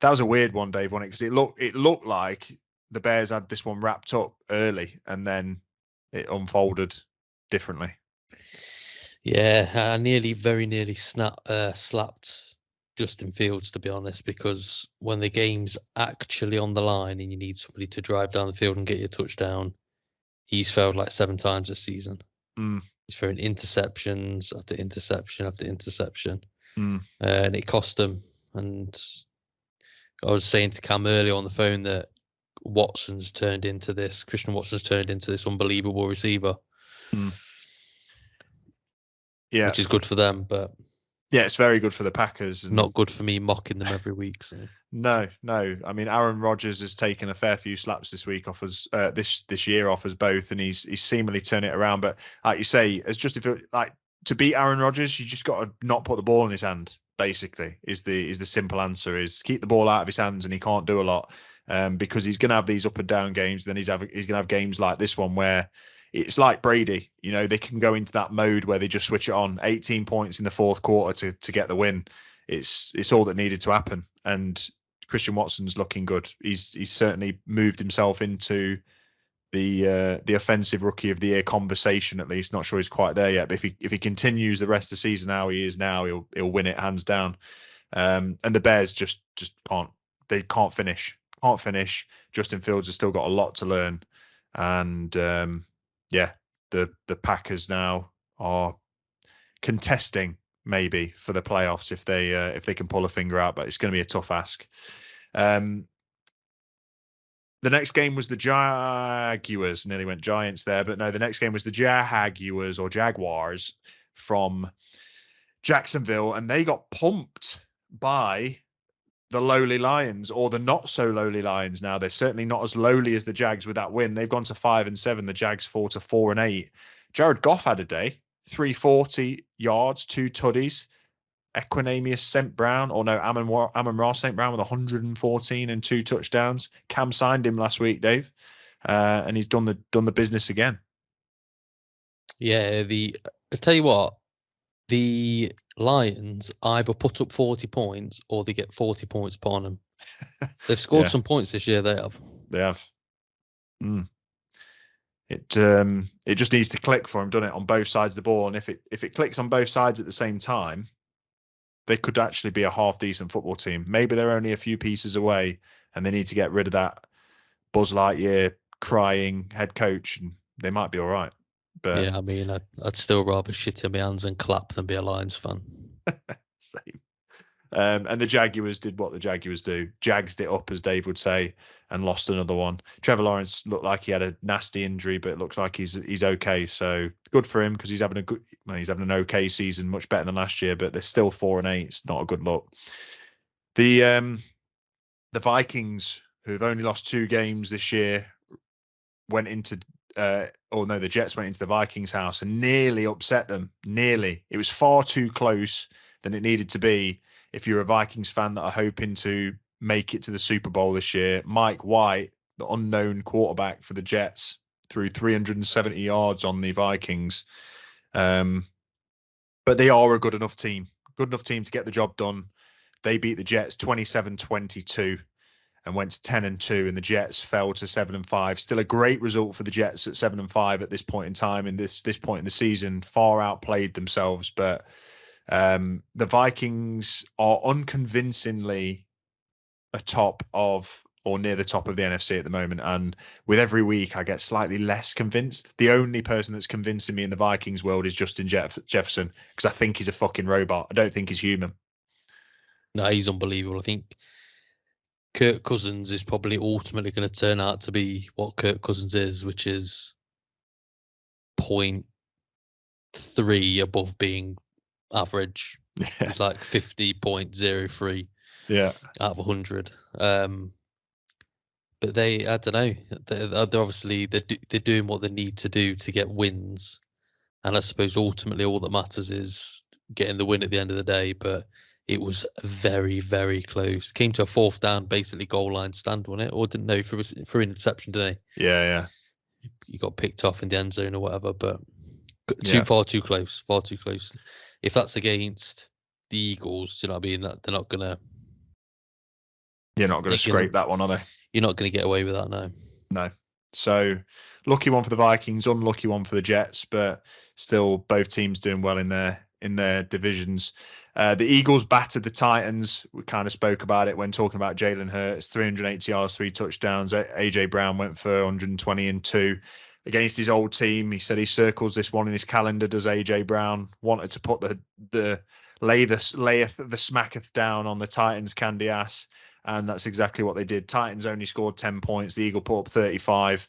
That was a weird one, Dave, wasn't it? Because it looked like the Bears had this one wrapped up early, and then it unfolded differently. Yeah, I very nearly slapped Justin Fields, to be honest, because when the game's actually on the line and you need somebody to drive down the field and get your touchdown, he's failed like 7 times this season. He's throwing interceptions after interception after interception, and it cost him. And I was saying to Cam earlier on the phone that Christian Watson's turned into this unbelievable receiver. Yeah, which is good for them, but Yeah, it's very good for the Packers. And not good for me mocking them every week. So no. I mean, Aaron Rodgers has taken a fair few slaps this week off us, this year off us both, and he's seemingly turned it around. But like you say, it's just if like to beat Aaron Rodgers, you just got to not put the ball in his hand. Basically, is the simple answer. Is keep the ball out of his hands, and he can't do a lot because he's going to have these up and down games. Then he's going to have games like this one where it's like Brady. You know, they can go into that mode where they just switch it on. 18 points in the fourth quarter to get the win. It's all that needed to happen. And Christian Watson's looking good. He's certainly moved himself into the offensive rookie of the year conversation, at least. Not sure he's quite there yet, but if he continues the rest of the season how he is now, he'll win it hands down. And the Bears just can't finish. Justin Fields has still got a lot to learn, and the Packers now are contesting maybe for the playoffs if they can pull a finger out, but it's going to be a tough ask. The next game was the Jaguars. Nearly went Giants there, but no, the next game was the Jaguars or Jaguars from Jacksonville, and they got pumped by the lowly Lions, or the not so lowly Lions. Now they're certainly not as lowly as the Jags with that win. They've gone to 5-7. The Jags fall to 4-8. Jared Goff had a day, 340 yards, 2 tuddies. Equinemius St. Brown, or no, Amon-Ra St. Brown with 114 and 2 touchdowns. Cam signed him last week, Dave, and he's done the business again. Yeah, I tell you what, the Lions either put up 40 points or they get 40 points upon them. They've scored some points this year. They have. They have. It just needs to click for them, doesn't it, on both sides of the ball? And if it clicks on both sides at the same time, they could actually be a half decent football team. Maybe they're only a few pieces away, and they need to get rid of that Buzz Lightyear crying head coach, and they might be all right. But yeah, I mean, I'd still rather shit in my hands and clap than be a Lions fan. Same. And the Jaguars did what the Jaguars do. Jagsed it up, as Dave would say, and lost another one. Trevor Lawrence looked like he had a nasty injury, but it looks like he's okay. So good for him, because he's having an okay season, much better than last year. But they're still 4-8. It's not a good look. The Vikings, who've only lost 2 games this year, the Jets went into the Vikings' house and nearly upset them. Nearly. It was far too close than it needed to be. If you're a Vikings fan that are hoping to make it to the Super Bowl this year, Mike White, the unknown quarterback for the Jets, threw 370 yards on the Vikings. But they are a good enough team to get the job done. They beat the Jets 27-22 and went to 10-2, and the Jets fell to 7-5. Still a great result for the Jets at 7-5 at this point in time. In this point in the season, far outplayed themselves, but the Vikings are unconvincingly atop of, or near the top of, the NFC at the moment. And with every week, I get slightly less convinced. The only person that's convincing me in the Vikings world is Justin Jefferson, because I think he's a fucking robot. I don't think he's human. No, he's unbelievable. I think Kirk Cousins is probably ultimately going to turn out to be what Kirk Cousins is, which is 0.3 above being average. Yeah. It's like 50.03 out of 100. But I don't know. They're obviously they're doing what they need to do to get wins, and I suppose ultimately all that matters is getting the win at the end of the day. But it was very, very close. Came to a 4th down, basically goal line stand, wasn't it? Or didn't know if it was for an interception, didn't he? Yeah. You got picked off in the end zone or whatever, but far too close. If that's against the Eagles, do you know what I mean? That they're not gonna. You're not going to scrape that one, are they? You're not going to get away with that, no. No. So, lucky one for the Vikings, unlucky one for the Jets, but still both teams doing well in their divisions. The Eagles battered the Titans. We kind of spoke about it when talking about Jalen Hurts. 380 yards, 3 touchdowns. AJ Brown went for 120 and 2 against his old team. He said he circles this one in his calendar, does AJ Brown. Wanted to put the smacketh down on the Titans' candy ass. And that's exactly what they did. Titans only scored 10 points. The Eagle put up 35.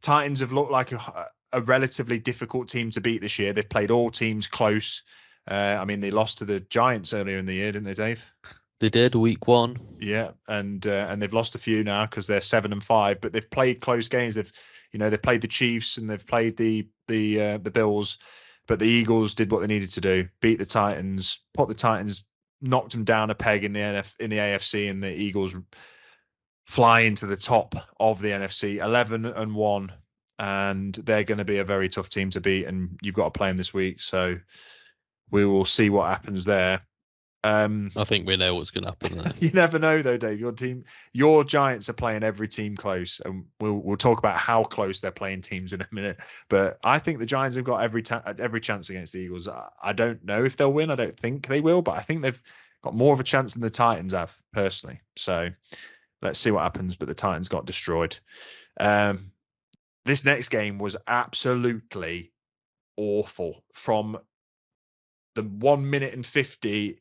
Titans have looked like a relatively difficult team to beat this year. They've played all teams close. I mean, they lost to the Giants earlier in the year, didn't they, Dave? They did week 1. Yeah, and they've lost a few now because they're 7-5, but they've played close games. They've played the Chiefs and they've played the Bills, but the Eagles did what they needed to do: beat the Titans, knocked them down a peg in the AFC, and the Eagles fly into the top of the NFC, 11-1, and they're going to be a very tough team to beat. And you've got to play them this week, so we will see what happens there. I think we know what's going to happen there. You never know, though, Dave. Your Giants are playing every team close, and we'll talk about how close they're playing teams in a minute. But I think the Giants have got every chance against the Eagles. I don't know if they'll win. I don't think they will, but I think they've got more of a chance than the Titans have, personally. So let's see what happens. But the Titans got destroyed. This next game was absolutely awful. From the 1 minute and 50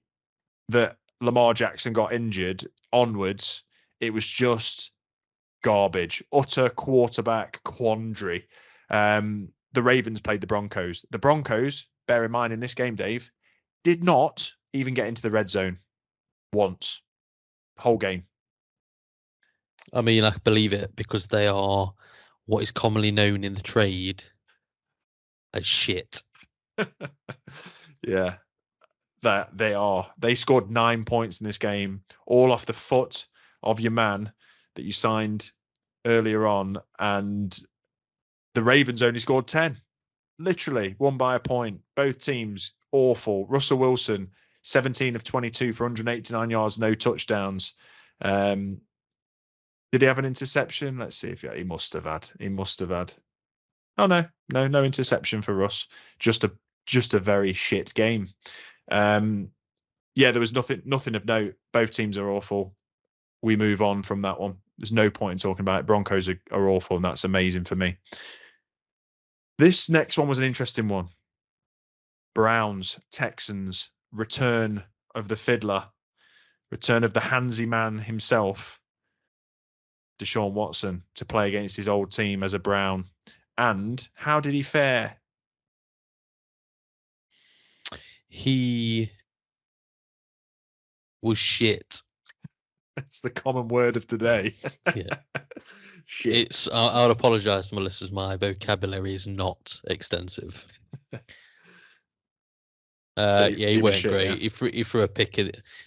that Lamar Jackson got injured onwards, it was just garbage, utter quarterback quandary. The Ravens played the Broncos. The Broncos, bear in mind in this game, Dave, did not even get into the red zone once, whole game. I mean, I believe it because they are what is commonly known in the trade as shit. Yeah. That they are. They scored 9 points in this game, all off the foot of your man that you signed earlier on, and the Ravens only scored 10. Literally won by a point. Both teams awful. Russell Wilson, 17 of 22 for 189 yards, no touchdowns. Did he have an interception? Let's see if he must have had. He must have had. Oh no interception for Russ. Just a very shit game. There was nothing of note. Both teams are awful. We move on from that one. There's no point in talking about it. Broncos are awful, and that's amazing for me. This next one was an interesting one. Browns, Texans, return of the fiddler, return of the handsy man himself, Deshaun Watson, to play against his old team as a Brown. And how did he fare? He was shit. It's the common word of today. Yeah. Shit. I would apologise to my listeners. My vocabulary is not extensive. He weren't great. Yeah. He threw a pick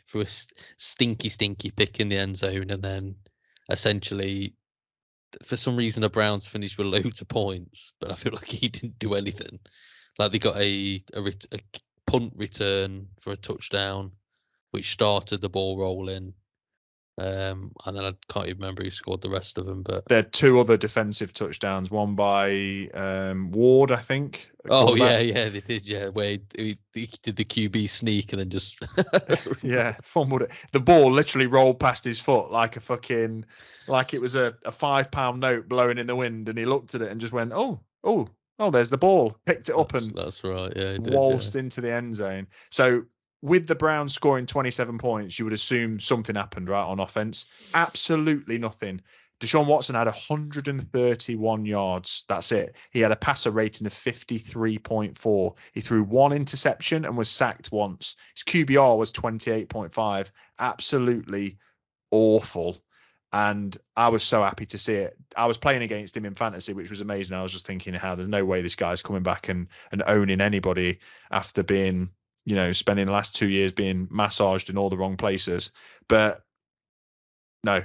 threw a stinky pick in the end zone, and then essentially, for some reason, the Browns finished with loads of points, but I feel like he didn't do anything. Like they got a punt return for a touchdown, which started the ball rolling. And then I can't even remember who scored the rest of them. But there are two other defensive touchdowns, one by Ward, I think. Oh yeah, they did. Yeah, where he did the QB sneak and then just fumbled it. The ball literally rolled past his foot like it was a 5-pound note blowing in the wind, and he looked at it and just went, oh, there's the ball. Picked it up and that's right. Yeah, waltzed into the end zone. So with the Browns scoring 27 points, you would assume something happened, right, on offense. Absolutely nothing. Deshaun Watson had 131 yards. That's it. He had a passer rating of 53.4. He threw one interception and was sacked once. His QBR was 28.5. Absolutely awful. And I was so happy to see it. I was playing against him in fantasy, which was amazing. I was just thinking, there's no way this guy's coming back and owning anybody after being, spending the last 2 years being massaged in all the wrong places. But no,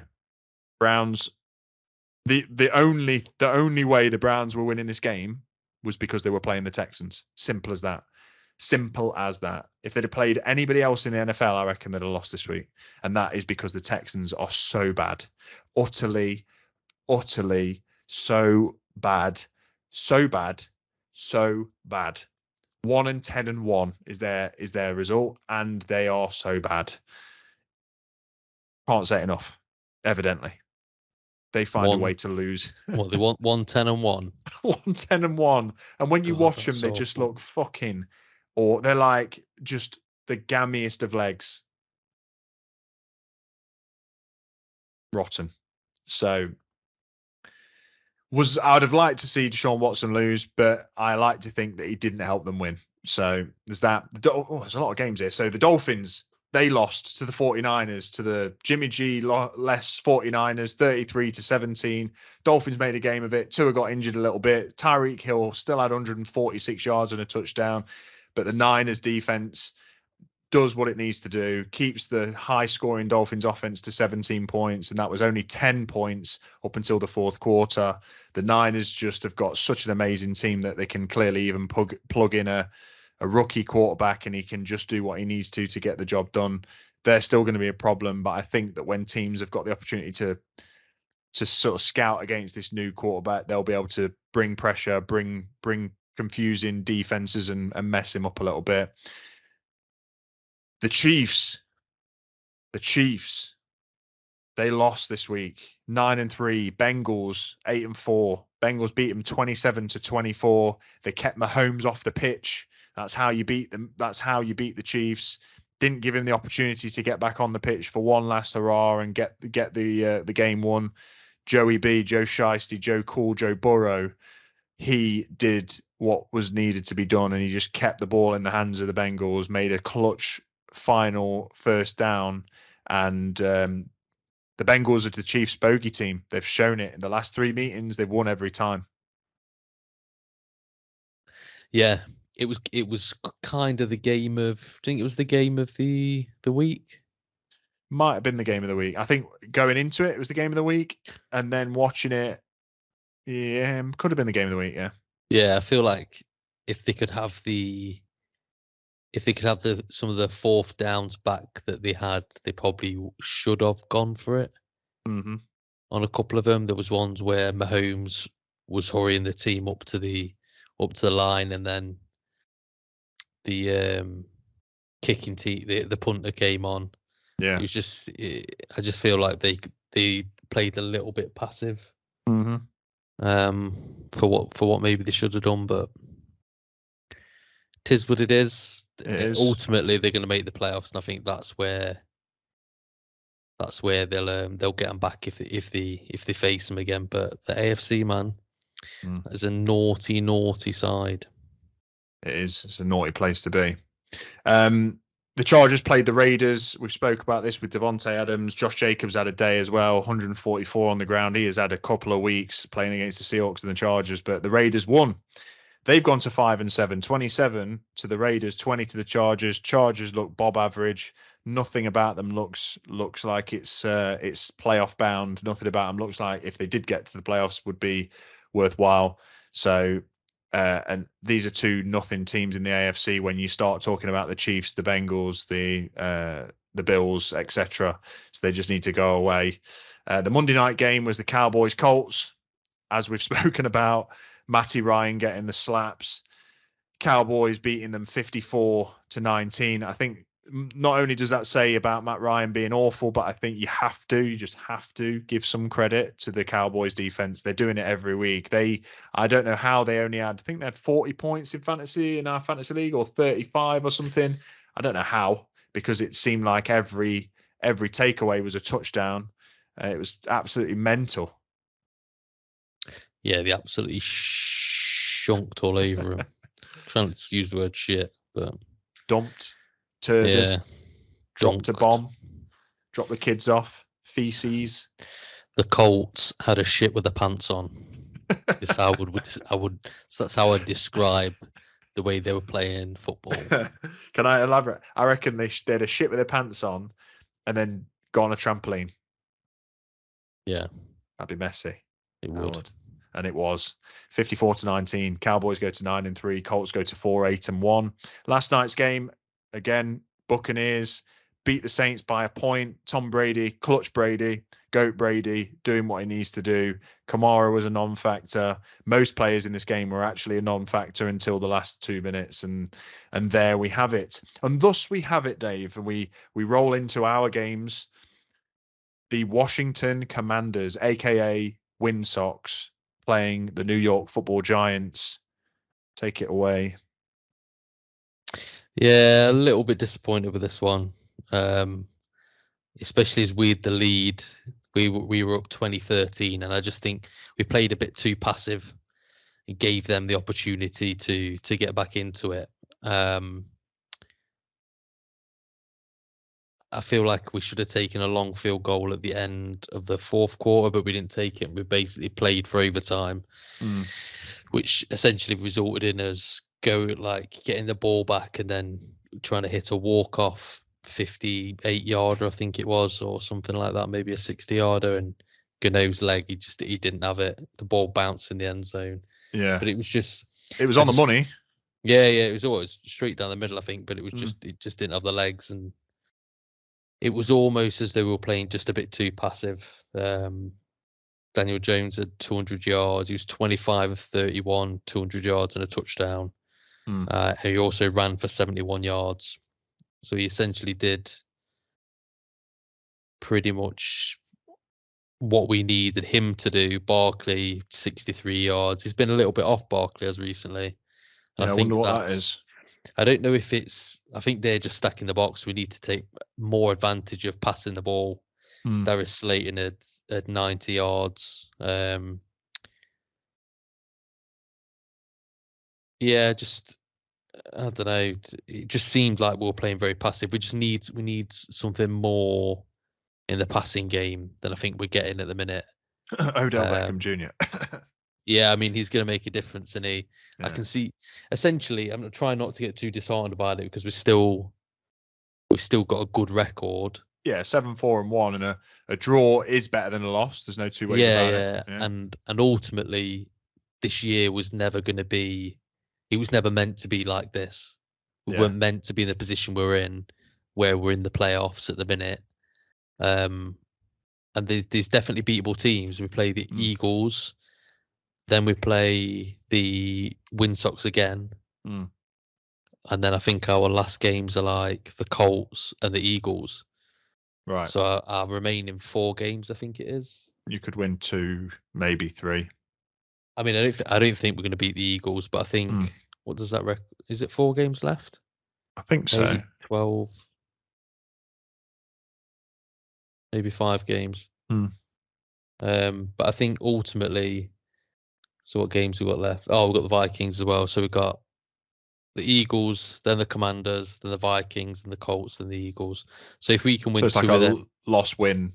Browns. The only way the Browns were winning this game was because they were playing the Texans. Simple as that. Simple as that. If they'd have played anybody else in the NFL, I reckon they'd have lost this week. And that is because the Texans are so bad. Utterly so bad. So bad. So bad. 1-10-1 is their result, and they are so bad. Can't say it enough, evidently. They find a way to lose. What, they want 1-10-1? 1-10-1. And when you watch them, they just look fucking, or they're like just the gammiest of legs. Rotten. So I would have liked to see Deshaun Watson lose, but I like to think that he didn't help them win. So there's that. There's a lot of games here. So the Dolphins, they lost to the 49ers, to the Jimmy G less 49ers, 33-17. Dolphins made a game of it. Tua got injured a little bit. Tyreek Hill still had 146 yards and a touchdown. But the Niners defense does what it needs to do, keeps the high-scoring Dolphins offense to 17 points, and that was only 10 points up until the fourth quarter. The Niners just have got such an amazing team that they can clearly even plug in a rookie quarterback and he can just do what he needs to get the job done. They're still going to be a problem, but I think that when teams have got the opportunity to sort of scout against this new quarterback, they'll be able to bring pressure, bring confusing defenses and mess him up a little bit. The Chiefs, they lost this week. 9-3. Bengals 8-4. Bengals beat them 27-24. They kept Mahomes off the pitch. That's how you beat them. That's how you beat the Chiefs. Didn't give him the opportunity to get back on the pitch for one last hurrah and get the game won. Joey B, Joe Shiesty, Joe Cool, Joe Burrow. He did what was needed to be done, and he just kept the ball in the hands of the Bengals, made a clutch final first down, and the Bengals are the Chiefs' bogey team. They've shown it in the last 3 meetings. They've won every time. Yeah, it was kind of the game of. I think it was the game of the week. Might have been the game of the week. I think going into it, it was the game of the week, and then watching it, yeah, could have been the game of the week. Yeah. Yeah, I feel like if they could have some of the fourth downs back that they had, they probably should have gone for it. Mm-hmm. On a couple of them, there was ones where Mahomes was hurrying the team up to the line, and then the kicking team, the punter came on. Yeah, it was just. I just feel like they played a little bit passive. Mm-hmm. For what maybe they should have done, but 'tis what it is. Ultimately, they're going to make the playoffs, and I think that's where they'll get them back if they face them again. But the AFC, man, is a naughty side. It is. It's a naughty place to be. The Chargers played the Raiders. We spoke about this with Devontae Adams. Josh Jacobs had a day as well, 144 on the ground. He has had a couple of weeks playing against the Seahawks and the Chargers, but the Raiders won. They've gone to 5-7, 27 to the Raiders, 20 to the Chargers. Chargers look Bob average. Nothing about them looks like it's playoff bound. Nothing about them looks like if they did get to the playoffs would be worthwhile. So, and these are 2-0 teams in the AFC. When you start talking about the Chiefs, the Bengals, the Bills, etc., so they just need to go away. The Monday night game was the Cowboys Colts, as we've spoken about. Matty Ryan getting the slaps. Cowboys beating them 54-19. I think not only does that say about Matt Ryan being awful, but I think you just have to give some credit to the Cowboys defense. They're doing it every week. I don't know how they only had, I think they had 40 points in our fantasy league, or 35 or something. I don't know how, because it seemed like every takeaway was a touchdown. It was absolutely mental. Yeah, they absolutely shunked all over him. Trying to use the word shit, but dumped, turded, yeah, dropped a bomb, dropped the kids off, feces. The Colts had a shit with the pants on. That's how I describe the way they were playing football. Can I elaborate? I reckon they had a shit with their pants on, and then go on a trampoline. Yeah, that'd be messy. It would. And it was 54-19. Cowboys go to 9-3. Colts go to 4-8-1. Last night's game, again, Buccaneers beat the Saints by a point. Tom Brady, clutch Brady, GOAT Brady, doing what he needs to do. Kamara was a non-factor. Most players in this game were actually a non-factor until the last 2 minutes. And there we have it. And thus we have it, Dave. And we roll into our games. The Washington Commanders, a.k.a. Win Sox, playing the New York Football Giants. Take it away. Yeah, a little bit disappointed with this one, especially as we had the lead. We were up 2013, and I just think we played a bit too passive and gave them the opportunity to get back into it. I feel like we should have taken a long field goal at the end of the fourth quarter, but we didn't take it. We basically played for overtime, which essentially resulted in us getting the ball back and then trying to hit a walk-off 58-yarder, I think it was, or something like that, maybe a 60-yarder, and Gano's leg, he didn't have it. The ball bounced in the end zone. Yeah, but it was on the money. Yeah, it was always straight down the middle, I think, but it just didn't have the legs, and it was almost as though we were playing just a bit too passive. Daniel Jones had 200 yards. He was 25 of 31, 200 yards and a touchdown. And he also ran for 71 yards. So he essentially did pretty much what we needed him to do. Barkley, 63 yards. He's been a little bit off Barkley as recently. And I wonder what that is. I don't know if I think they're just stacking the box. We need to take more advantage of passing the ball. Darius Slayton at 90 yards. Yeah, just I don't know. It just seemed like we were playing very passive. We need something more in the passing game than I think we're getting at the minute. Odell Beckham Jr. Yeah, I mean, he's going to make a difference, and I can see. Essentially, I'm trying not to get too disheartened about it because we've still got a good record. Yeah, 7-4-1, and a draw is better than a loss. There's no two ways about it. Yeah, and ultimately, this year was never going to be. It was never meant to be like this. We weren't meant to be in the position we're in, where we're in the playoffs at the minute. And there's definitely beatable teams. We play the Eagles. Then we play the Wind Sox again. And then I think our last games are like the Colts and the Eagles. Right. So our remaining 4 games, I think it is. You could win 2, maybe 3. I mean, I don't think we're going to beat the Eagles, but I think what does that is it 4 games left? I think so. Maybe 12. Maybe 5 games. But I think ultimately. So what games we got left? Oh, we've got the Vikings as well. So we've got the Eagles, then the Commanders, then the Vikings, and the Colts, and the Eagles. So if we can win 2 of them, loss win.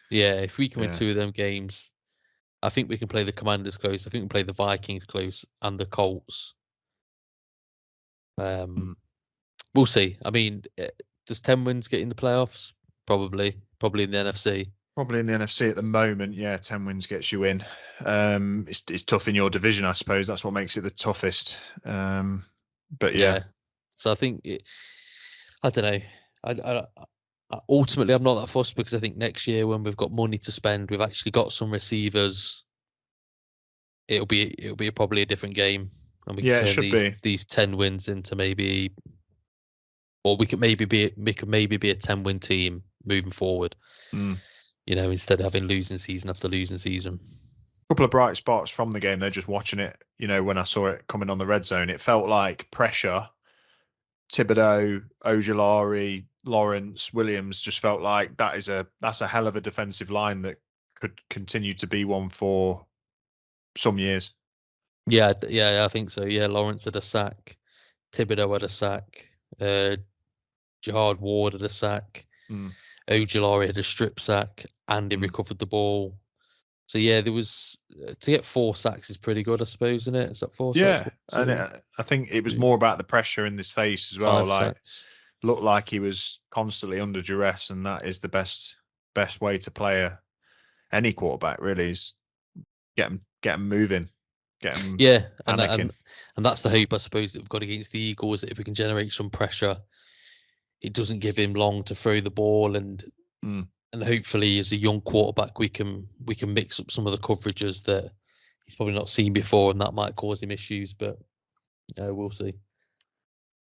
Yeah, if we can win 2 of them games, I think we can play the Commanders close. I think we can play the Vikings close and the Colts. We'll see. I mean, does 10 wins get in the playoffs? Probably in the NFC. Probably in the NFC at the moment, yeah. 10 wins gets you in. It's tough in your division, I suppose. That's what makes it the toughest. But yeah. So I think I don't know. Ultimately, I'm not that fussed because I think next year when we've got money to spend, we've actually got some receivers. It'll be probably a different game, and we can turn these 10 wins into maybe, or we could maybe be a 10-win team moving forward. Instead of having losing season after losing season. A couple of bright spots from the game. They're just watching it. When I saw it coming on the red zone, it felt like pressure. Thibodeau, Ojulari, Lawrence, Williams just felt like that's a hell of a defensive line that could continue to be one for some years. Yeah, I think so. Yeah, Lawrence had a sack, Thibodeau had a sack, Jahad Ward had a sack. Ojulari had a strip sack and he recovered the ball. So yeah, there was to get 4 sacks is pretty good, I suppose, isn't it? Is that 4 sacks? Yeah, and I think it was more about the pressure in his face as well. 5 sacks. Looked like he was constantly under duress, and that is the best way to play any quarterback. Really, is get him moving, get him and that's the hope, I suppose, that we've got against the Eagles. That if we can generate some pressure, it doesn't give him long to throw the ball, and hopefully as a young quarterback we can mix up some of the coverages that he's probably not seen before, and that might cause him issues, but we'll see.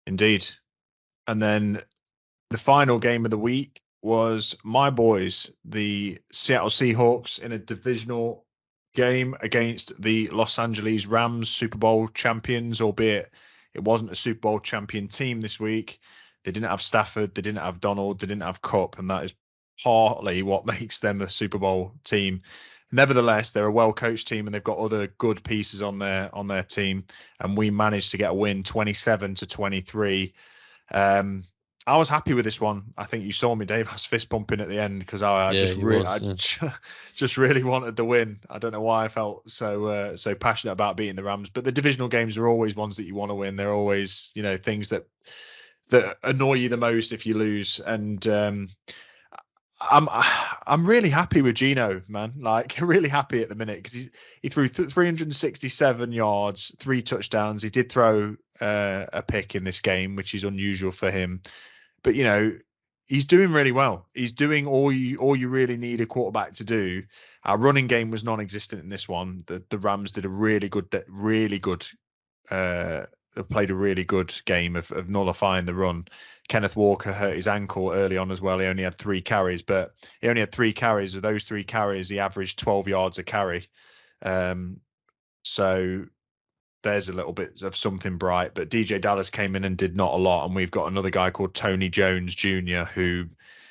Indeed. And then the final game of the week was my boys, the Seattle Seahawks, in a divisional game against the Los Angeles Rams, Super Bowl champions, albeit it wasn't a Super Bowl champion team this week. They didn't have Stafford, they didn't have Donald, they didn't have Kupp, and that is partly what makes them a Super Bowl team. nevertheless, they're a well-coached team and they've got other good pieces on their team. And we managed to get a win, 27-23. I was happy with this one. I think you saw me, Dave. I was fist pumping at the end because I Yeah, just he really, was. Yeah. just really wanted the win. I don't know why I felt so passionate about beating the Rams, but the divisional games are always ones that you want to win. They're always, things that annoy you the most if you lose. And I'm really happy with Gino, man. Like really happy at the minute because he threw 367 yards, 3 touchdowns. He did throw a pick in this game, which is unusual for him. But he's doing really well. He's doing all you really need a quarterback to do. Our running game was non-existent in this one. The Rams did a really good. They played a really good game of nullifying the run. Kenneth Walker hurt his ankle early on as well. He only had 3 carries, but he only had 3 carries. Of those 3 carries, he averaged 12 yards a carry. So there's a little bit of something bright. But DJ Dallas came in and did not a lot. And we've got another guy called Tony Jones Jr. who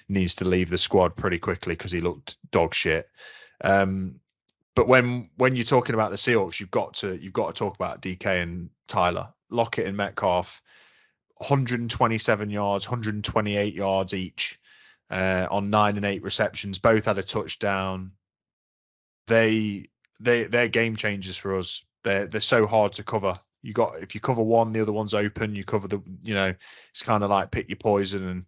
needs to leave the squad pretty quickly because he looked dog shit. But when you're talking about the Seahawks, you've got to talk about DK and Tyler Lockett and Metcalf, 127 yards, 128 yards each on 9 and 8 receptions. Both had a touchdown. They're game changers for us. They're so hard to cover. If you cover one, the other one's open. You cover it's kind of like pick your poison.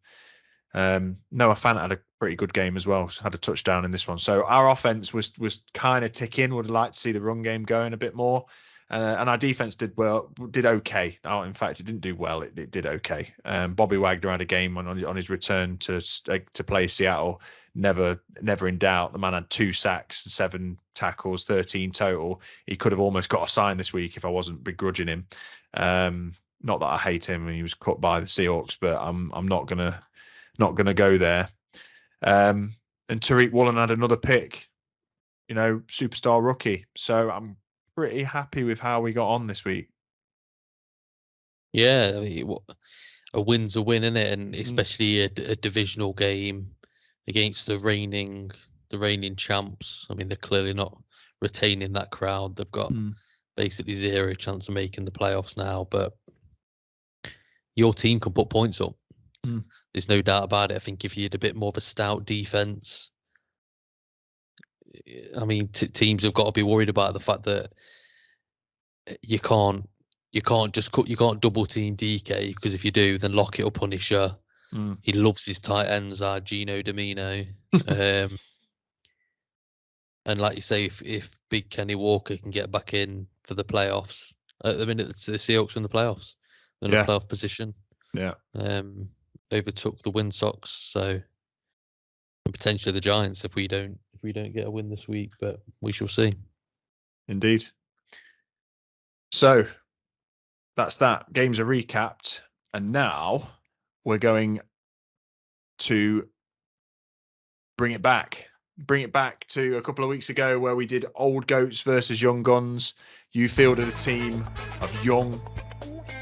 And Noah Fant had a pretty good game as well. Had a touchdown in this one. So our offense was kind of ticking. Would like to see the run game going a bit more. And our defense did okay. Oh, in fact, it didn't do well. It did okay. Bobby Wagner had a game on his return to play Seattle. Never in doubt. The man had 2 sacks, 7 tackles, 13 total. He could have almost got a sign this week if I wasn't begrudging him. Not that I hate him. He was cut by the Seahawks, but I'm not gonna go there. And Tariq Woolen had another pick. Superstar rookie. So I'm pretty happy with how we got on this week. Yeah, I mean, a win's a win, isn't it? And especially a divisional game against the reigning champs. I mean, they're clearly not retaining that crowd. They've got basically 0 chance of making the playoffs now. But your team can put points up. There's no doubt about it. I think if you had a bit more of a stout defense, I mean, teams have got to be worried about the fact that you can't double team DK, because if you do, then Lockett will punish you. He loves his tight ends, Gino Domino. And like you say, if Big Kenny Walker can get back in for the playoffs, at the minute the Seahawks are in the playoffs, they're in a playoff position. Yeah. Overtook the Win Sox, so, and potentially the Giants if we don't get a win this week, but we shall see. Indeed. So that's that. Games are recapped, and now we're going to bring it back to a couple of weeks ago where we did old goats versus young guns. You fielded a team of young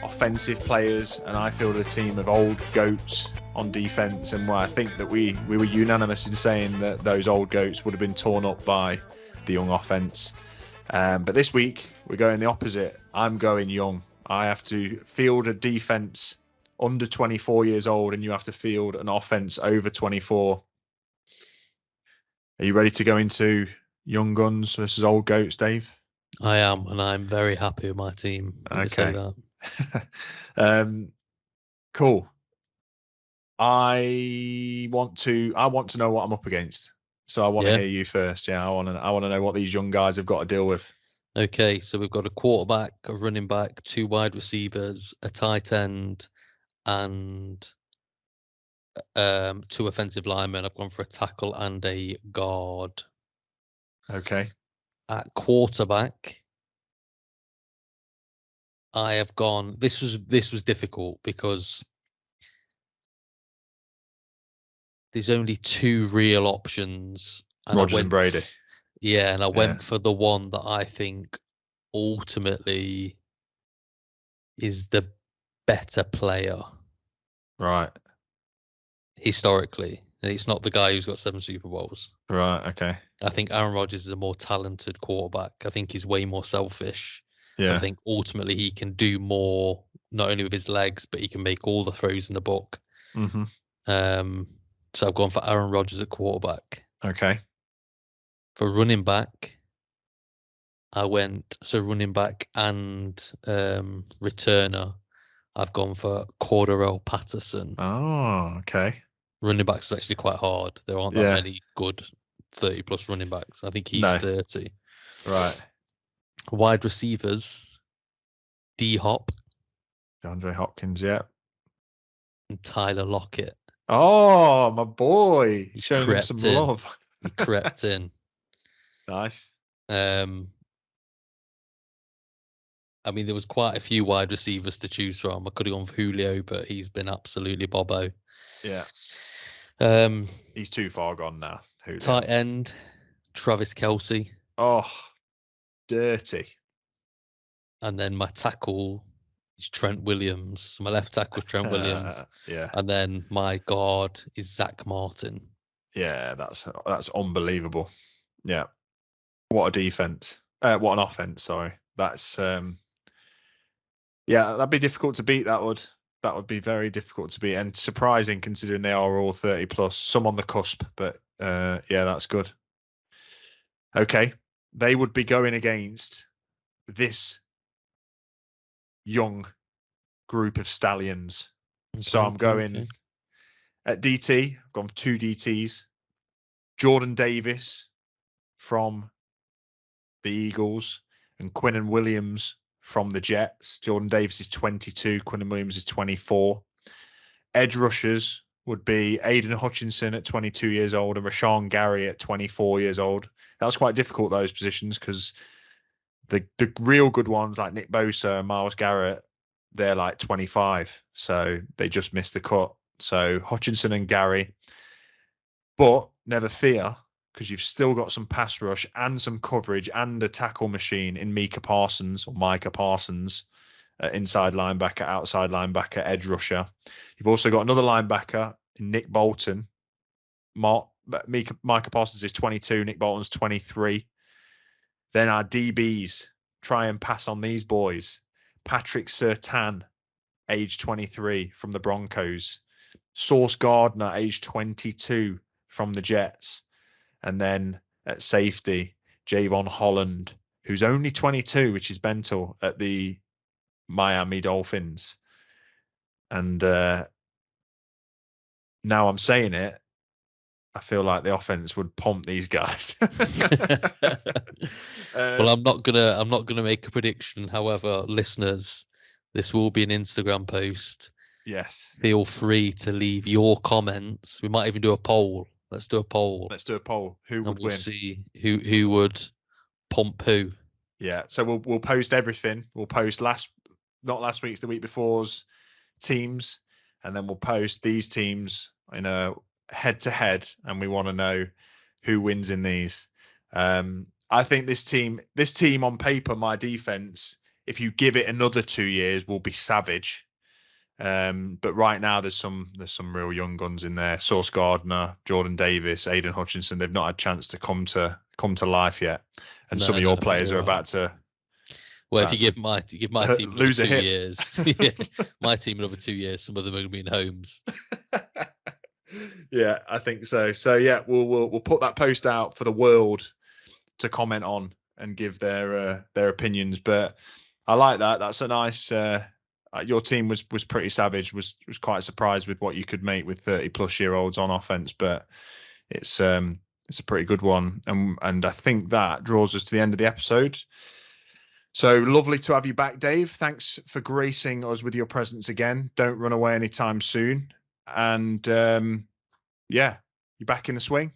offensive players, and I fielded a team of old goats on defense. And I think that we were unanimous in saying that those old goats would have been torn up by the young offense. But this week we're going the opposite. I'm going young. I have to field a defense under 24 years old, and you have to field an offense over 24. Are you ready to go into young guns versus old goats, Dave? I am, and I'm very happy with my team. Okay. Cool. I want to know what I'm up against. So I want to hear you first. Yeah, I want to know what these young guys have got to deal with. Okay, so we've got a quarterback, a running back, 2 wide receivers, a tight end, and 2 offensive linemen. I've gone for a tackle and a guard. Okay. At quarterback, I have gone. This was difficult because there's only 2 real options. Rodgers and Brady. Yeah, and I went for the one that I think ultimately is the better player. Right. Historically. And it's not the guy who's got 7 Super Bowls. Right. Okay. I think Aaron Rodgers is a more talented quarterback. I think he's way more selfish. But I Yeah. think ultimately he can do more, not only with his legs, but he can make all the throws in the book. Mm-hmm. So I've gone for Aaron Rodgers at quarterback. Okay. For running back, I went running back and returner. I've gone for Cordarrelle Patterson. Oh, okay. Running backs is actually quite hard. There aren't that many good 30-plus running backs. I think he's 30. Right. Wide receivers, D-Hop DeAndre Hopkins, yeah. and Tyler Lockett. Oh, my boy. He Showing him some love. He crept in. Nice. I mean, there was quite a few wide receivers to choose from. I could have gone for Julio, but he's been absolutely Bobo. Yeah. He's too far gone now. Julio. Tight end, Travis Kelce. Oh, dirty. And then my tackle is Trent Williams. My left tackle is Trent Williams. Yeah. And then my guard is Zach Martin. Yeah, that's unbelievable. Yeah. What a defense. What an offense, sorry. That's yeah, that'd be difficult to beat, that would be very difficult to beat, and surprising considering they are all 30 plus, some on the cusp, but yeah, that's good. Okay. They would be going against this young group of stallions. So I'm going at DT. I've gone 2 DTs. Jordan Davis from the Eagles and Quinnen Williams from the Jets. Jordan Davis is 22. Quinnen Williams is 24. Edge rushers would be Aiden Hutchinson at 22 years old and Rashawn Gary at 24 years old. That was quite difficult, those positions, because the real good ones like Nick Bosa and Myles Garrett, they're like 25. So they just missed the cut. So Hutchinson and Gary. But never fear, because you've still got some pass rush and some coverage and a tackle machine in Micah Parsons, inside linebacker, outside linebacker, edge rusher. You've also got another linebacker, Nick Bolton. Micah Parsons is 22, Nick Bolton's 23. Then our DBs, try and pass on these boys. Patrick Surtain, age 23 from the Broncos. Sauce Gardner, age 22 from the Jets. And then at safety, Javon Holland, who's only 22, which is mental, at the Miami Dolphins. And now I'm saying it, I feel like the offense would pump these guys. Well, I'm not gonna make a prediction. However, listeners, this will be an Instagram post. Yes. Feel free to leave your comments. We might even do a poll. Let's do a poll. Who would win? See who would pump who. Yeah. So we'll post everything. We'll post not last week's, the week before's teams, and then we'll post these teams in a head to head, and we want to know who wins in these. I think this team on paper, my defense, if you give it another 2 years, will be savage. But right now there's some real young guns in there. Sauce Gardner, Jordan Davis, Aiden Hutchinson. They've not had a chance to come to life yet, and some of your players are about to. Well, if you give my team lose 2 years, my team another 2 years, some of them are going to be in homes. Yeah, I think so. So yeah, we'll put that post out for the world to comment on and give their opinions. But I like that. That's a nice. Your team was pretty savage. Was quite surprised with what you could make with 30-plus-year-olds on offense. But it's a pretty good one, and I think that draws us to the end of the episode. So lovely to have you back, Dave. Thanks for gracing us with your presence again. Don't run away anytime soon. And yeah, you're back in the swing.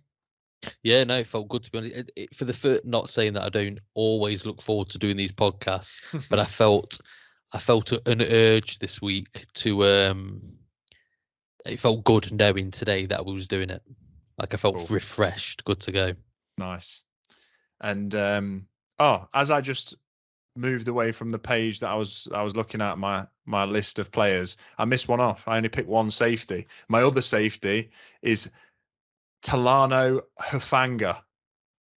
Yeah, no, it felt good to be honest. For the first, not saying that I don't always look forward to doing these podcasts, but I felt an urge this week to. It felt good knowing today that I was doing it. Like I felt refreshed, good to go. Nice. And as I just moved away from the page that I was looking at my list of players, I missed one off. I only picked one safety. My other safety is Talano Hufanga,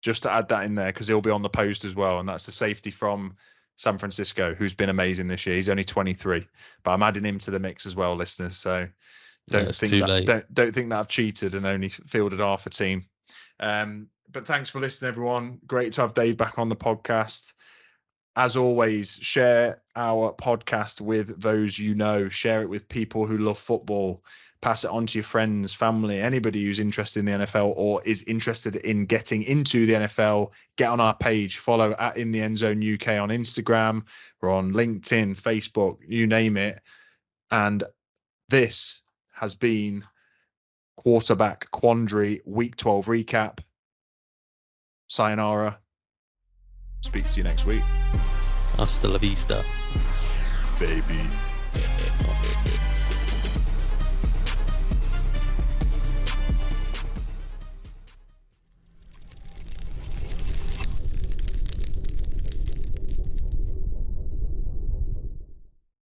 just to add that in there because he'll be on the post as well. And that's the safety from San Francisco, who's been amazing this year. He's only 23, but I'm adding him to the mix as well, listeners. So don't think that I've cheated and only fielded half a team. But thanks for listening, everyone. Great to have Dave back on the podcast. As always, share our podcast with those you know. Share it with people who love football. Pass it on to your friends, family, anybody who's interested in the NFL or is interested in getting into the NFL. Get on our page. Follow at In the End Zone UK on Instagram. We're on LinkedIn, Facebook, you name it. And this has been Quarterback Quandary Week 12 recap. Sayonara. Speak to you next week. Hasta la vista, baby.